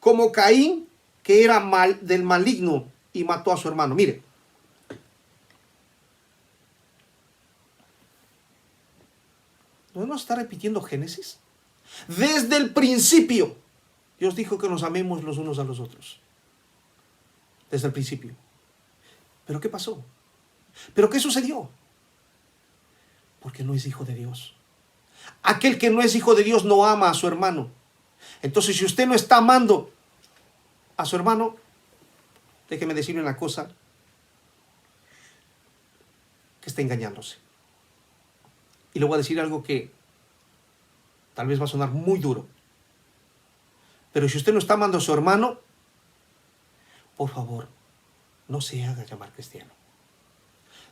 como Caín, que era del maligno y mató a su hermano. Mire. ¿No nos está repitiendo Génesis? Desde el principio, Dios dijo que nos amemos los unos a los otros. Desde el principio. ¿Pero qué pasó? ¿Pero qué sucedió? Porque no es hijo de Dios. Aquel que no es hijo de Dios no ama a su hermano. Entonces, si usted no está amando a su hermano, déjeme decirle una cosa, que está engañándose. Y le voy a decir algo que tal vez va a sonar muy duro. Pero si usted no está amando a su hermano, por favor, no se haga llamar cristiano.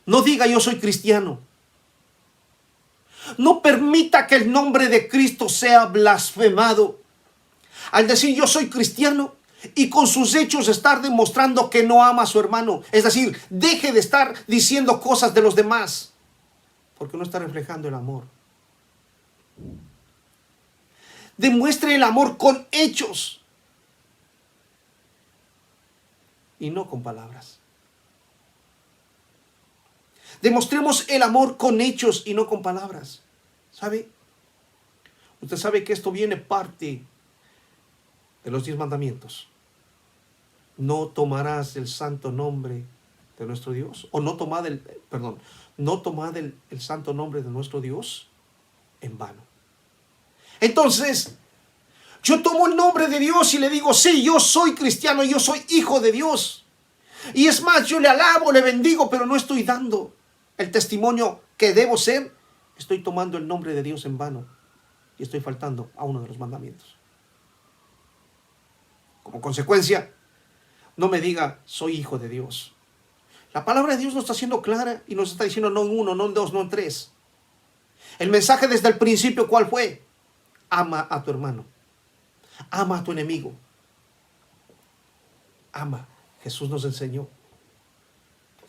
No diga yo soy cristiano. No permita que el nombre de Cristo sea blasfemado. Al decir yo soy cristiano y con sus hechos estar demostrando que no ama a su hermano. Es decir, deje de estar diciendo cosas de los demás. Porque no está reflejando el amor. Demuestre el amor con hechos. Y no con palabras. Demostremos el amor con hechos y no con palabras. ¿Sabe? Usted sabe que esto viene parte de los 10 mandamientos. No tomarás el santo nombre de nuestro Dios. O no tomad el santo nombre de nuestro Dios en vano. Entonces, yo tomo el nombre de Dios y le digo, sí, yo soy cristiano, yo soy hijo de Dios. Y es más, yo le alabo, le bendigo, pero no estoy dando el testimonio que debo ser. Estoy tomando el nombre de Dios en vano. y estoy faltando a uno de los mandamientos. Como consecuencia, no me diga, soy hijo de Dios. La palabra de Dios nos está siendo clara y nos está diciendo no en uno, no en dos, no en tres. El mensaje desde el principio, ¿cuál fue? Ama a tu hermano. Ama a tu enemigo. Ama. Jesús nos enseñó.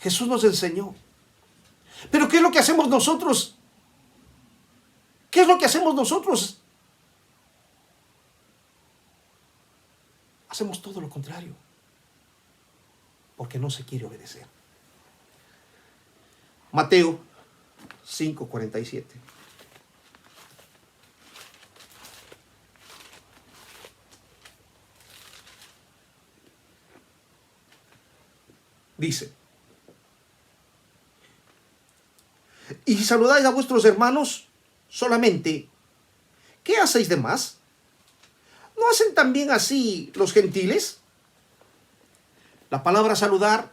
Jesús nos enseñó. Pero ¿qué es lo que hacemos nosotros? ¿Qué es lo que hacemos nosotros? Hacemos todo lo contrario. Porque no se quiere obedecer. Mateo 5:47. Dice: y si saludáis a vuestros hermanos solamente, ¿qué hacéis de más? ¿No hacen también así los gentiles? La palabra saludar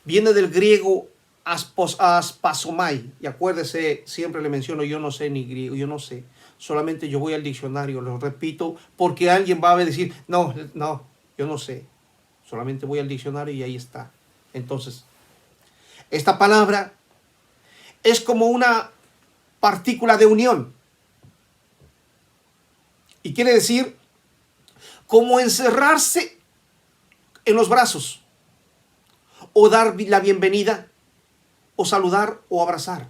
viene del griego aspasomai. Y acuérdese, siempre le menciono, yo no sé ni griego, yo no sé. Solamente yo voy al diccionario, lo repito, porque alguien va a decir, no, yo no sé. Solamente voy al diccionario y ahí está. Entonces, esta palabra es como una partícula de unión. Y quiere decir como encerrarse en los brazos, o dar la bienvenida, o saludar, o abrazar.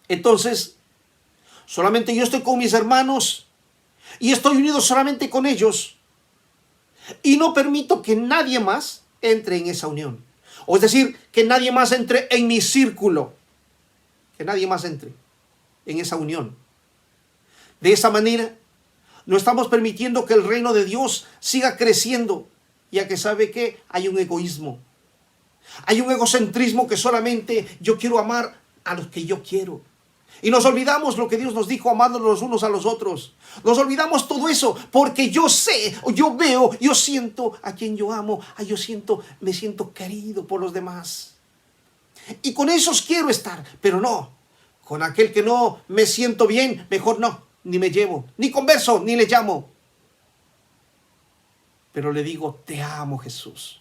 Entonces, solamente yo estoy con mis hermanos, y estoy unido solamente con ellos, y no permito que nadie más entre en esa unión. O es decir, que nadie más entre en mi círculo, que nadie más entre en esa unión. De esa manera, no estamos permitiendo que el reino de Dios siga creciendo, ya que sabe que hay un egoísmo. Hay un egocentrismo que solamente yo quiero amar a los que yo quiero. Y nos olvidamos lo que Dios nos dijo, amándonos los unos a los otros. Nos olvidamos todo eso porque yo sé, yo veo, yo siento a quien yo amo. Me siento querido por los demás. Y con esos quiero estar, pero no. Con aquel que no me siento bien, mejor no. Ni me llevo, ni converso, ni le llamo. Pero le digo, te amo, Jesús.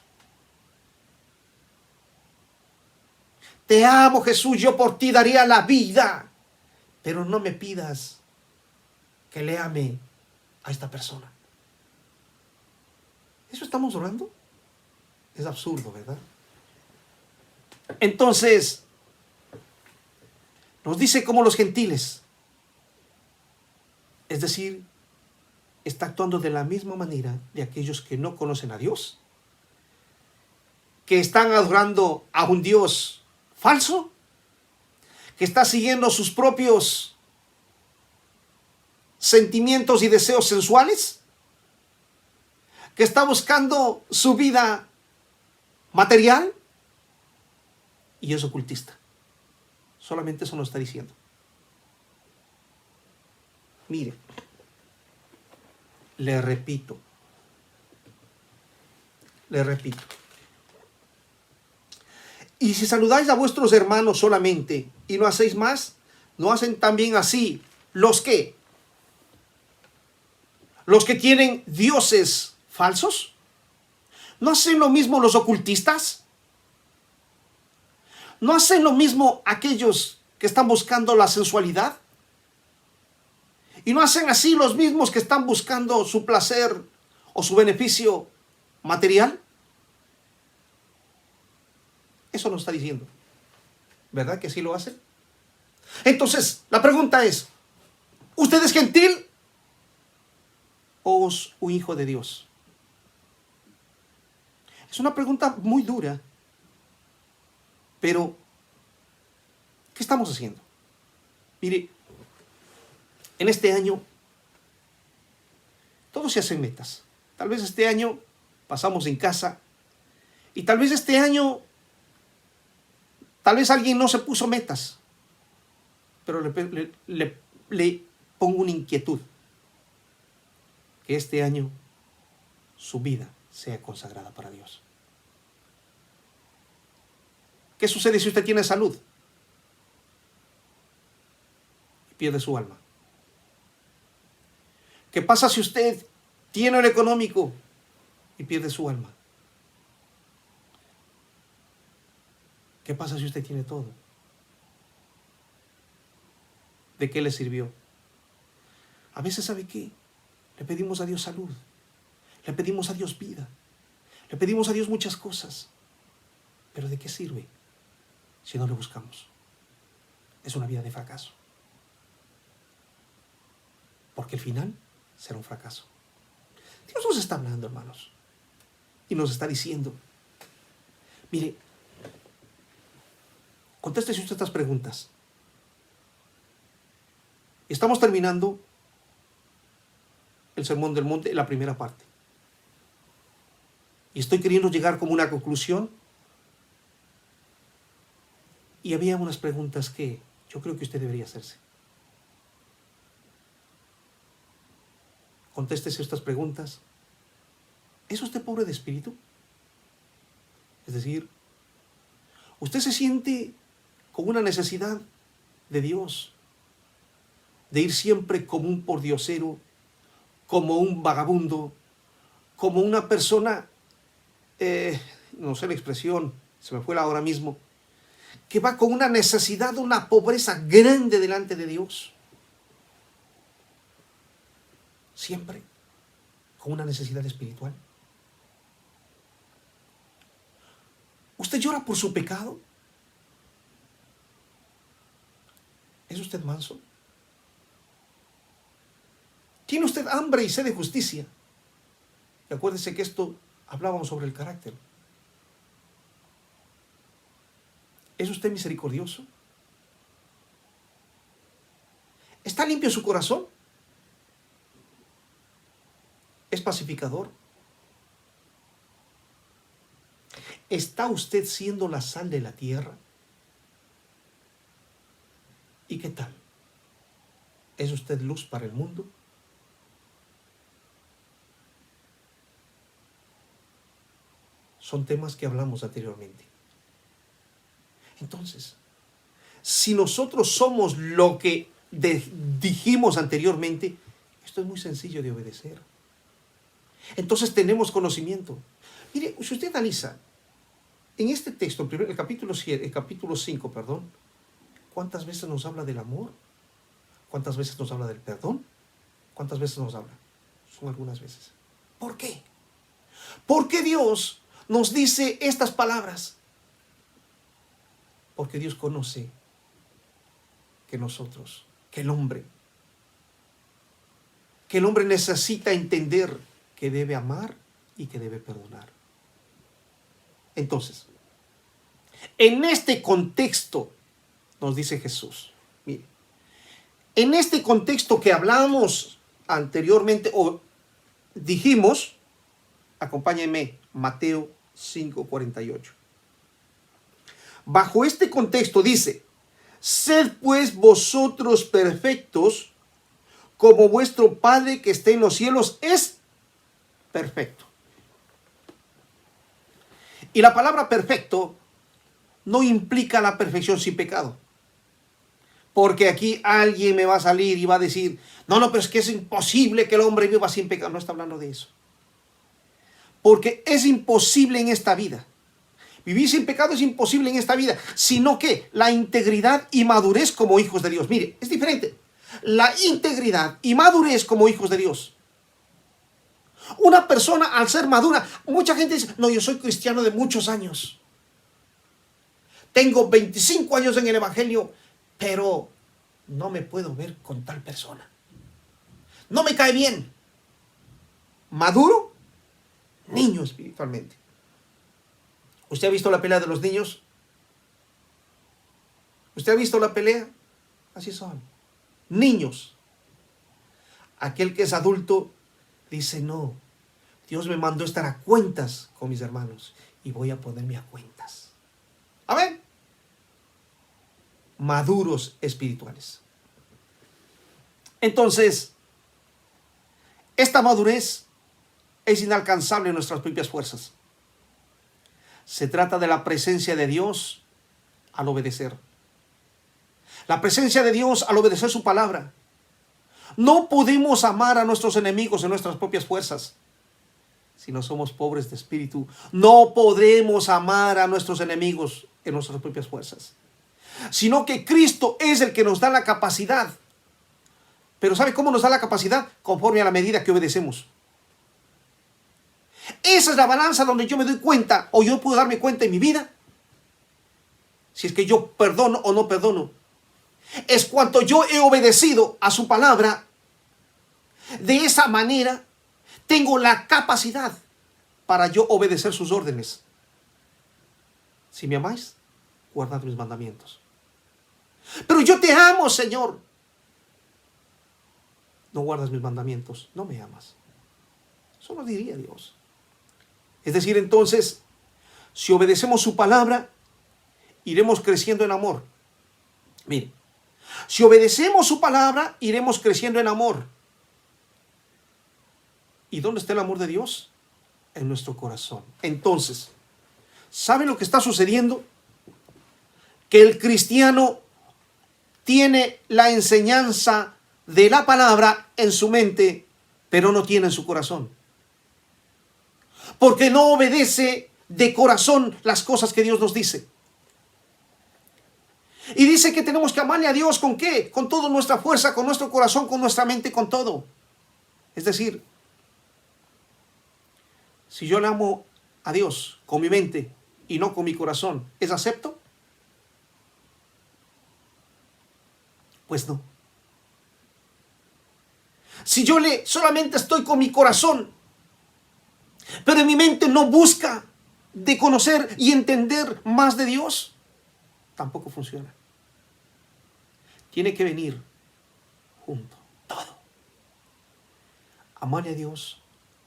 Te amo, Jesús, yo por ti daría la vida. Pero no me pidas que le ame a esta persona. ¿Eso estamos orando? Es absurdo, ¿verdad? Entonces, nos dice como los gentiles. Es decir, está actuando de la misma manera de aquellos que no conocen a Dios, que están adorando a un Dios falso, que está siguiendo sus propios sentimientos y deseos sensuales, que está buscando su vida material y es ocultista. Solamente eso nos está diciendo. Mire, le repito. Y si saludáis a vuestros hermanos solamente y no hacéis más, ¿no hacen también así los que tienen dioses falsos? ¿No hacen lo mismo los ocultistas? ¿No hacen lo mismo aquellos que están buscando la sensualidad? ¿Y no hacen así los mismos que están buscando su placer o su beneficio material? Eso nos está diciendo. ¿Verdad que así lo hacen? Entonces, la pregunta es, ¿usted es gentil o es un hijo de Dios? Es una pregunta muy dura. Pero, ¿qué estamos haciendo? Mire, en este año, todos se hacen metas. Tal vez este año pasamos en casa y tal vez este año, tal vez alguien no se puso metas, pero le pongo una inquietud, que este año su vida sea consagrada para Dios. ¿Qué sucede si usted tiene salud y pierde su alma? ¿Qué pasa si usted tiene el económico y pierde su alma? ¿Qué pasa si usted tiene todo? ¿De qué le sirvió? A veces, ¿sabe qué? Le pedimos a Dios salud, le pedimos a Dios vida, le pedimos a Dios muchas cosas, pero ¿de qué sirve si no le buscamos? Es una vida de fracaso, porque el final será un fracaso. Dios nos está hablando, hermanos, y nos está diciendo, mire, contéstese usted estas preguntas. Estamos terminando el Sermón del Monte, la primera parte. Y estoy queriendo llegar como una conclusión. Y había unas preguntas que yo creo que usted debería hacerse. Contéstese estas preguntas. ¿Es usted pobre de espíritu? Es decir, ¿usted se siente con una necesidad de Dios? De ir siempre como un pordiosero, como un vagabundo, como una persona, no sé la expresión, se me fue ahora mismo, que va con una necesidad, una pobreza grande delante de Dios. Siempre con una necesidad espiritual. ¿Usted llora por su pecado? ¿Es usted manso? ¿Tiene usted hambre y sed de justicia? Y acuérdese que esto hablábamos sobre el carácter. ¿Es usted misericordioso? ¿Está limpio su corazón? ¿Es pacificador? ¿Está usted siendo la sal de la tierra? ¿Y qué tal? ¿Es usted luz para el mundo? Son temas que hablamos anteriormente. Entonces, si nosotros somos lo que dijimos anteriormente, esto es muy sencillo de obedecer. Entonces tenemos conocimiento. Mire, si usted analiza, en este texto, el capítulo 5, ¿cuántas veces nos habla del amor? ¿Cuántas veces nos habla del perdón? ¿Cuántas veces nos habla? Son algunas veces. ¿Por qué? ¿Por qué Dios nos dice estas palabras? Porque Dios conoce que nosotros, que el hombre necesita entender que debe amar y que debe perdonar. Entonces, en este contexto, nos dice Jesús, mire, en este contexto que hablamos anteriormente, o dijimos, acompáñenme, Mateo 5:48. Bajo este contexto dice, sed pues vosotros perfectos, como vuestro Padre que está en los cielos es perfecto. Y la palabra perfecto no implica la perfección sin pecado. Porque aquí alguien me va a salir y va a decir, no, pero es que es imposible que el hombre viva sin pecado. No está hablando de eso. Porque es imposible en esta vida. Vivir sin pecado es imposible en esta vida, sino que la integridad y madurez como hijos de Dios. Mire, es diferente. La integridad y madurez como hijos de Dios. Una persona al ser madura, mucha gente dice, no, yo soy cristiano de muchos años. Tengo 25 años en el Evangelio, pero no me puedo ver con tal persona. No me cae bien. Maduro, niño espiritualmente. ¿Usted ha visto la pelea de los niños? ¿Usted ha visto la pelea? Así son. Niños. Aquel que es adulto dice, no, Dios me mandó estar a cuentas con mis hermanos y voy a ponerme a cuentas. A ver. Maduros espirituales. Entonces, esta madurez es inalcanzable en nuestras propias fuerzas. Se trata de la presencia de Dios al obedecer. La presencia de Dios al obedecer su palabra. No podemos amar a nuestros enemigos en nuestras propias fuerzas. Si no somos pobres de espíritu, no podremos amar a nuestros enemigos en nuestras propias fuerzas. Sino que Cristo es el que nos da la capacidad. Pero ¿sabe cómo nos da la capacidad? Conforme a la medida que obedecemos. Esa es la balanza donde yo me doy cuenta, o yo puedo darme cuenta en mi vida, si es que yo perdono o no perdono. Es cuanto yo he obedecido a su palabra. De esa manera tengo la capacidad para yo obedecer sus órdenes. Si me amáis, guardad mis mandamientos. Pero yo te amo, Señor. No guardas mis mandamientos, no me amas. Eso nos diría Dios. Es decir, entonces, si obedecemos su palabra, iremos creciendo en amor. Mire, si obedecemos su palabra, iremos creciendo en amor. ¿Y dónde está el amor de Dios? En nuestro corazón. Entonces, ¿saben lo que está sucediendo? Que el cristiano tiene la enseñanza de la palabra en su mente, pero no tiene en su corazón. Porque no obedece de corazón las cosas que Dios nos dice. Y dice que tenemos que amarle a Dios ¿con qué? Con toda nuestra fuerza, con nuestro corazón, con nuestra mente, con todo. Es decir, si yo le amo a Dios con mi mente y no con mi corazón, ¿es acepto? Pues no. Si yo solamente estoy con mi corazón, pero en mi mente no busca de conocer y entender más de Dios, tampoco funciona. Tiene que venir junto, todo. Amarle a Dios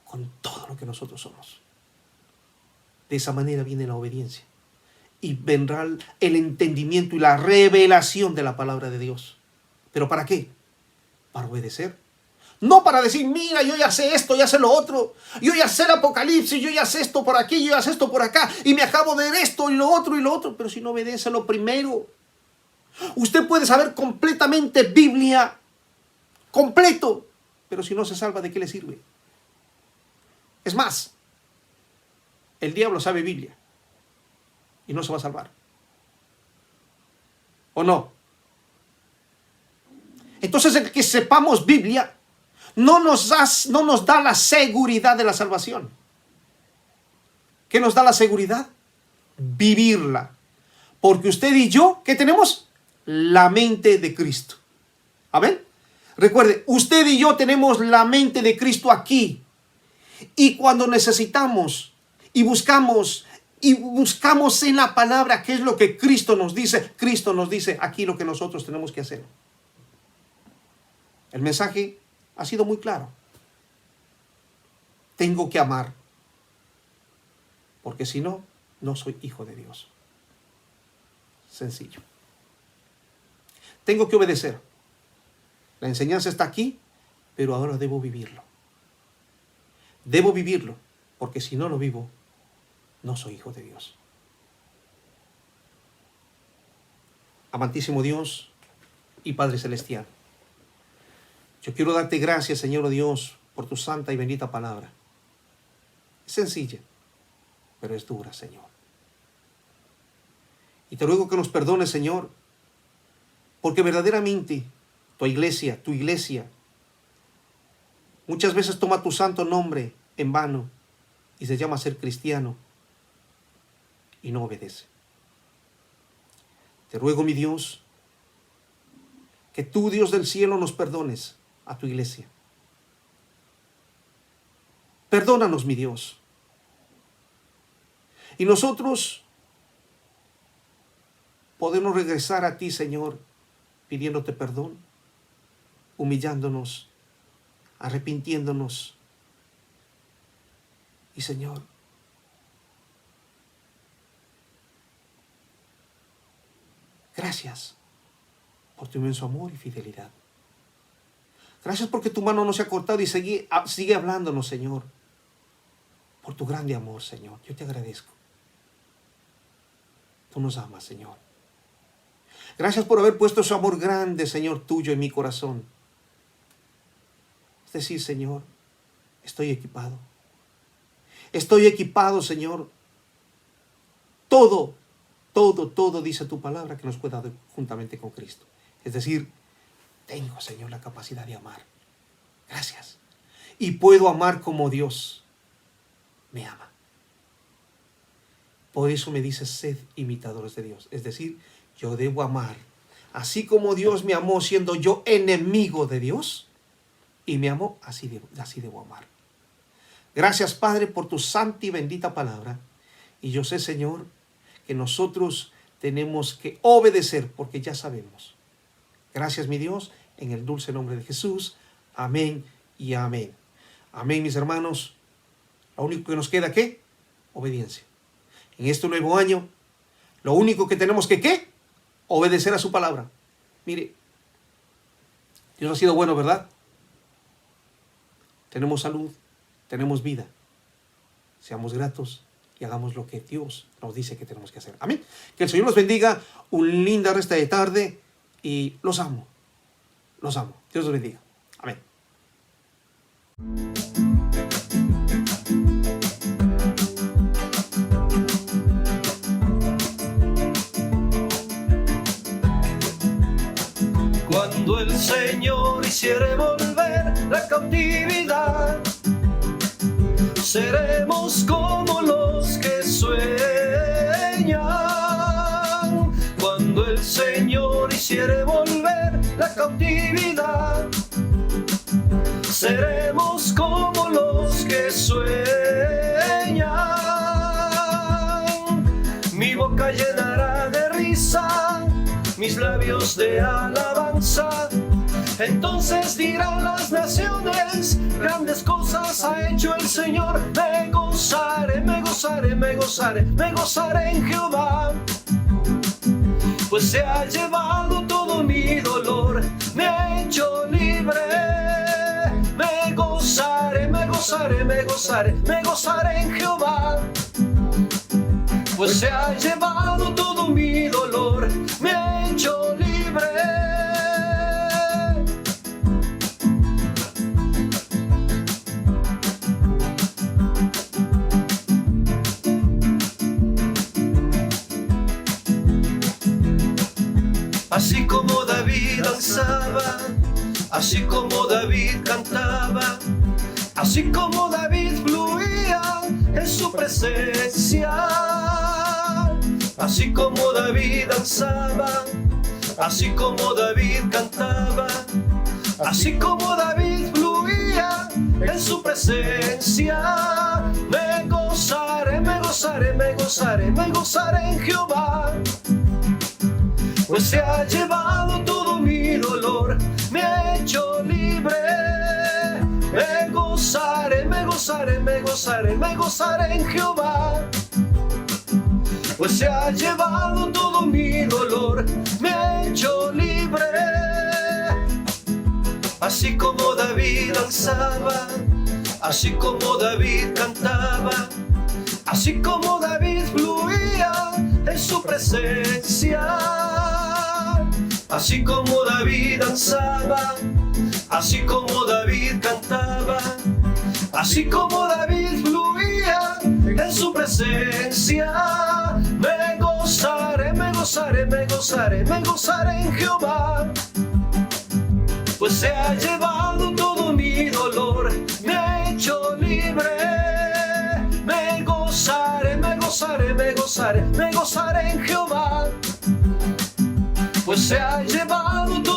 con todo lo que nosotros somos. De esa manera viene la obediencia. Y vendrá el entendimiento y la revelación de la palabra de Dios. ¿Pero para qué? Para obedecer. No para decir, mira, yo ya sé esto, ya sé lo otro. Yo ya sé el Apocalipsis, yo ya sé esto por aquí, yo ya sé esto por acá. Y me acabo de ver esto y lo otro y lo otro. Pero si no obedece lo primero. Usted puede saber completamente Biblia, completo. Pero si no se salva, ¿de qué le sirve? Es más, el diablo sabe Biblia. Y no se va a salvar. ¿O no? Entonces el que sepamos Biblia no nos da la seguridad de la salvación. ¿Qué nos da la seguridad? Vivirla. Porque usted y yo, ¿qué tenemos? La mente de Cristo. ¿Amén? Recuerde, usted y yo tenemos la mente de Cristo aquí. Y cuando necesitamos y buscamos en la palabra qué es lo que Cristo nos dice aquí lo que nosotros tenemos que hacer. El mensaje ha sido muy claro. Tengo que amar, porque si no, no soy hijo de Dios. Sencillo. Tengo que obedecer. La enseñanza está aquí, pero ahora debo vivirlo. Debo vivirlo, porque si no lo vivo, no soy hijo de Dios. Amantísimo Dios y Padre Celestial, yo quiero darte gracias, Señor Dios, por tu santa y bendita palabra. Es sencilla, pero es dura, Señor. Y te ruego que nos perdones, Señor, porque verdaderamente tu iglesia, muchas veces toma tu santo nombre en vano y se llama ser cristiano y no obedece. Te ruego, mi Dios, que tú, Dios del cielo, nos perdones a tu iglesia. Perdónanos, mi Dios. Y nosotros podemos regresar a ti, Señor, pidiéndote perdón, humillándonos, arrepintiéndonos. Y Señor, gracias por tu inmenso amor y fidelidad. Gracias porque tu mano no se ha cortado y sigue hablándonos, Señor. Por tu grande amor, Señor. Yo te agradezco. Tú nos amas, Señor. Gracias por haber puesto ese amor grande, Señor, tuyo en mi corazón. decir, Señor, estoy equipado. Estoy equipado, Señor. Todo, dice tu palabra, que nos pueda dar juntamente con Cristo. Es decir, tengo, Señor, la capacidad de amar. Gracias. Y puedo amar como Dios me ama. Por eso me dice, sed imitadores de Dios. Es decir, yo debo amar. Así como Dios me amó siendo yo enemigo de Dios, y me amó, así debo amar. Gracias, Padre, por tu santa y bendita palabra. Y yo sé, Señor, que nosotros tenemos que obedecer, porque ya sabemos. Gracias, mi Dios, en el dulce nombre de Jesús. Amén y amén. Amén, mis hermanos. Lo único que nos queda, ¿qué? Obediencia. En este nuevo año, lo único que tenemos que, ¿qué? Obedecer a su palabra. Mire, Dios ha sido bueno, ¿verdad? Tenemos salud, tenemos vida. Seamos gratos y hagamos lo que Dios nos dice que tenemos que hacer. Amén. Que el Señor los bendiga. Un linda resta de tarde y los amo. Los amo. Dios los bendiga. Amén. Cuando el Señor hiciere volver la cautividad, seremos como los que sueñan. Cuando el Señor hiciere volver la cautividad, seremos como los que sueñan. Mi boca llenará de risa, mis labios de alabanza. Entonces dirán las naciones, grandes cosas ha hecho el Señor. Me gozaré, me gozaré, me gozaré, me gozaré en Jehová. Pues se ha llevado todo mi dolor, me ha hecho libre. Me gozaré, me gozaré, me gozaré, me gozaré en Jehová. Pues se ha llevado todo mi dolor, me ha hecho libre. Así como David danzaba, así como David cantaba, así como David fluía en su presencia. Así como David danzaba, así como David cantaba, así como David fluía en su presencia. Me gozaré, me gozaré, me gozaré, me gozaré en Jehová. Pues se ha llevado todo mi dolor, me ha hecho libre. Me gozaré, me gozaré, me gozaré, me gozaré en Jehová. Pues se ha llevado todo mi dolor, me ha hecho libre. Así como David danzaba, así como David cantaba, así como David fluía en su presencia. Así como David danzaba, así como David cantaba, así como David fluía en su presencia. Me gozaré, me gozaré, me gozaré, me gozaré en Jehová. Pues se ha llevado todo mi dolor, me ha hecho libre. Me gozaré, me gozaré, me gozaré, me gozaré en Jehová. Pues se ha llevado todo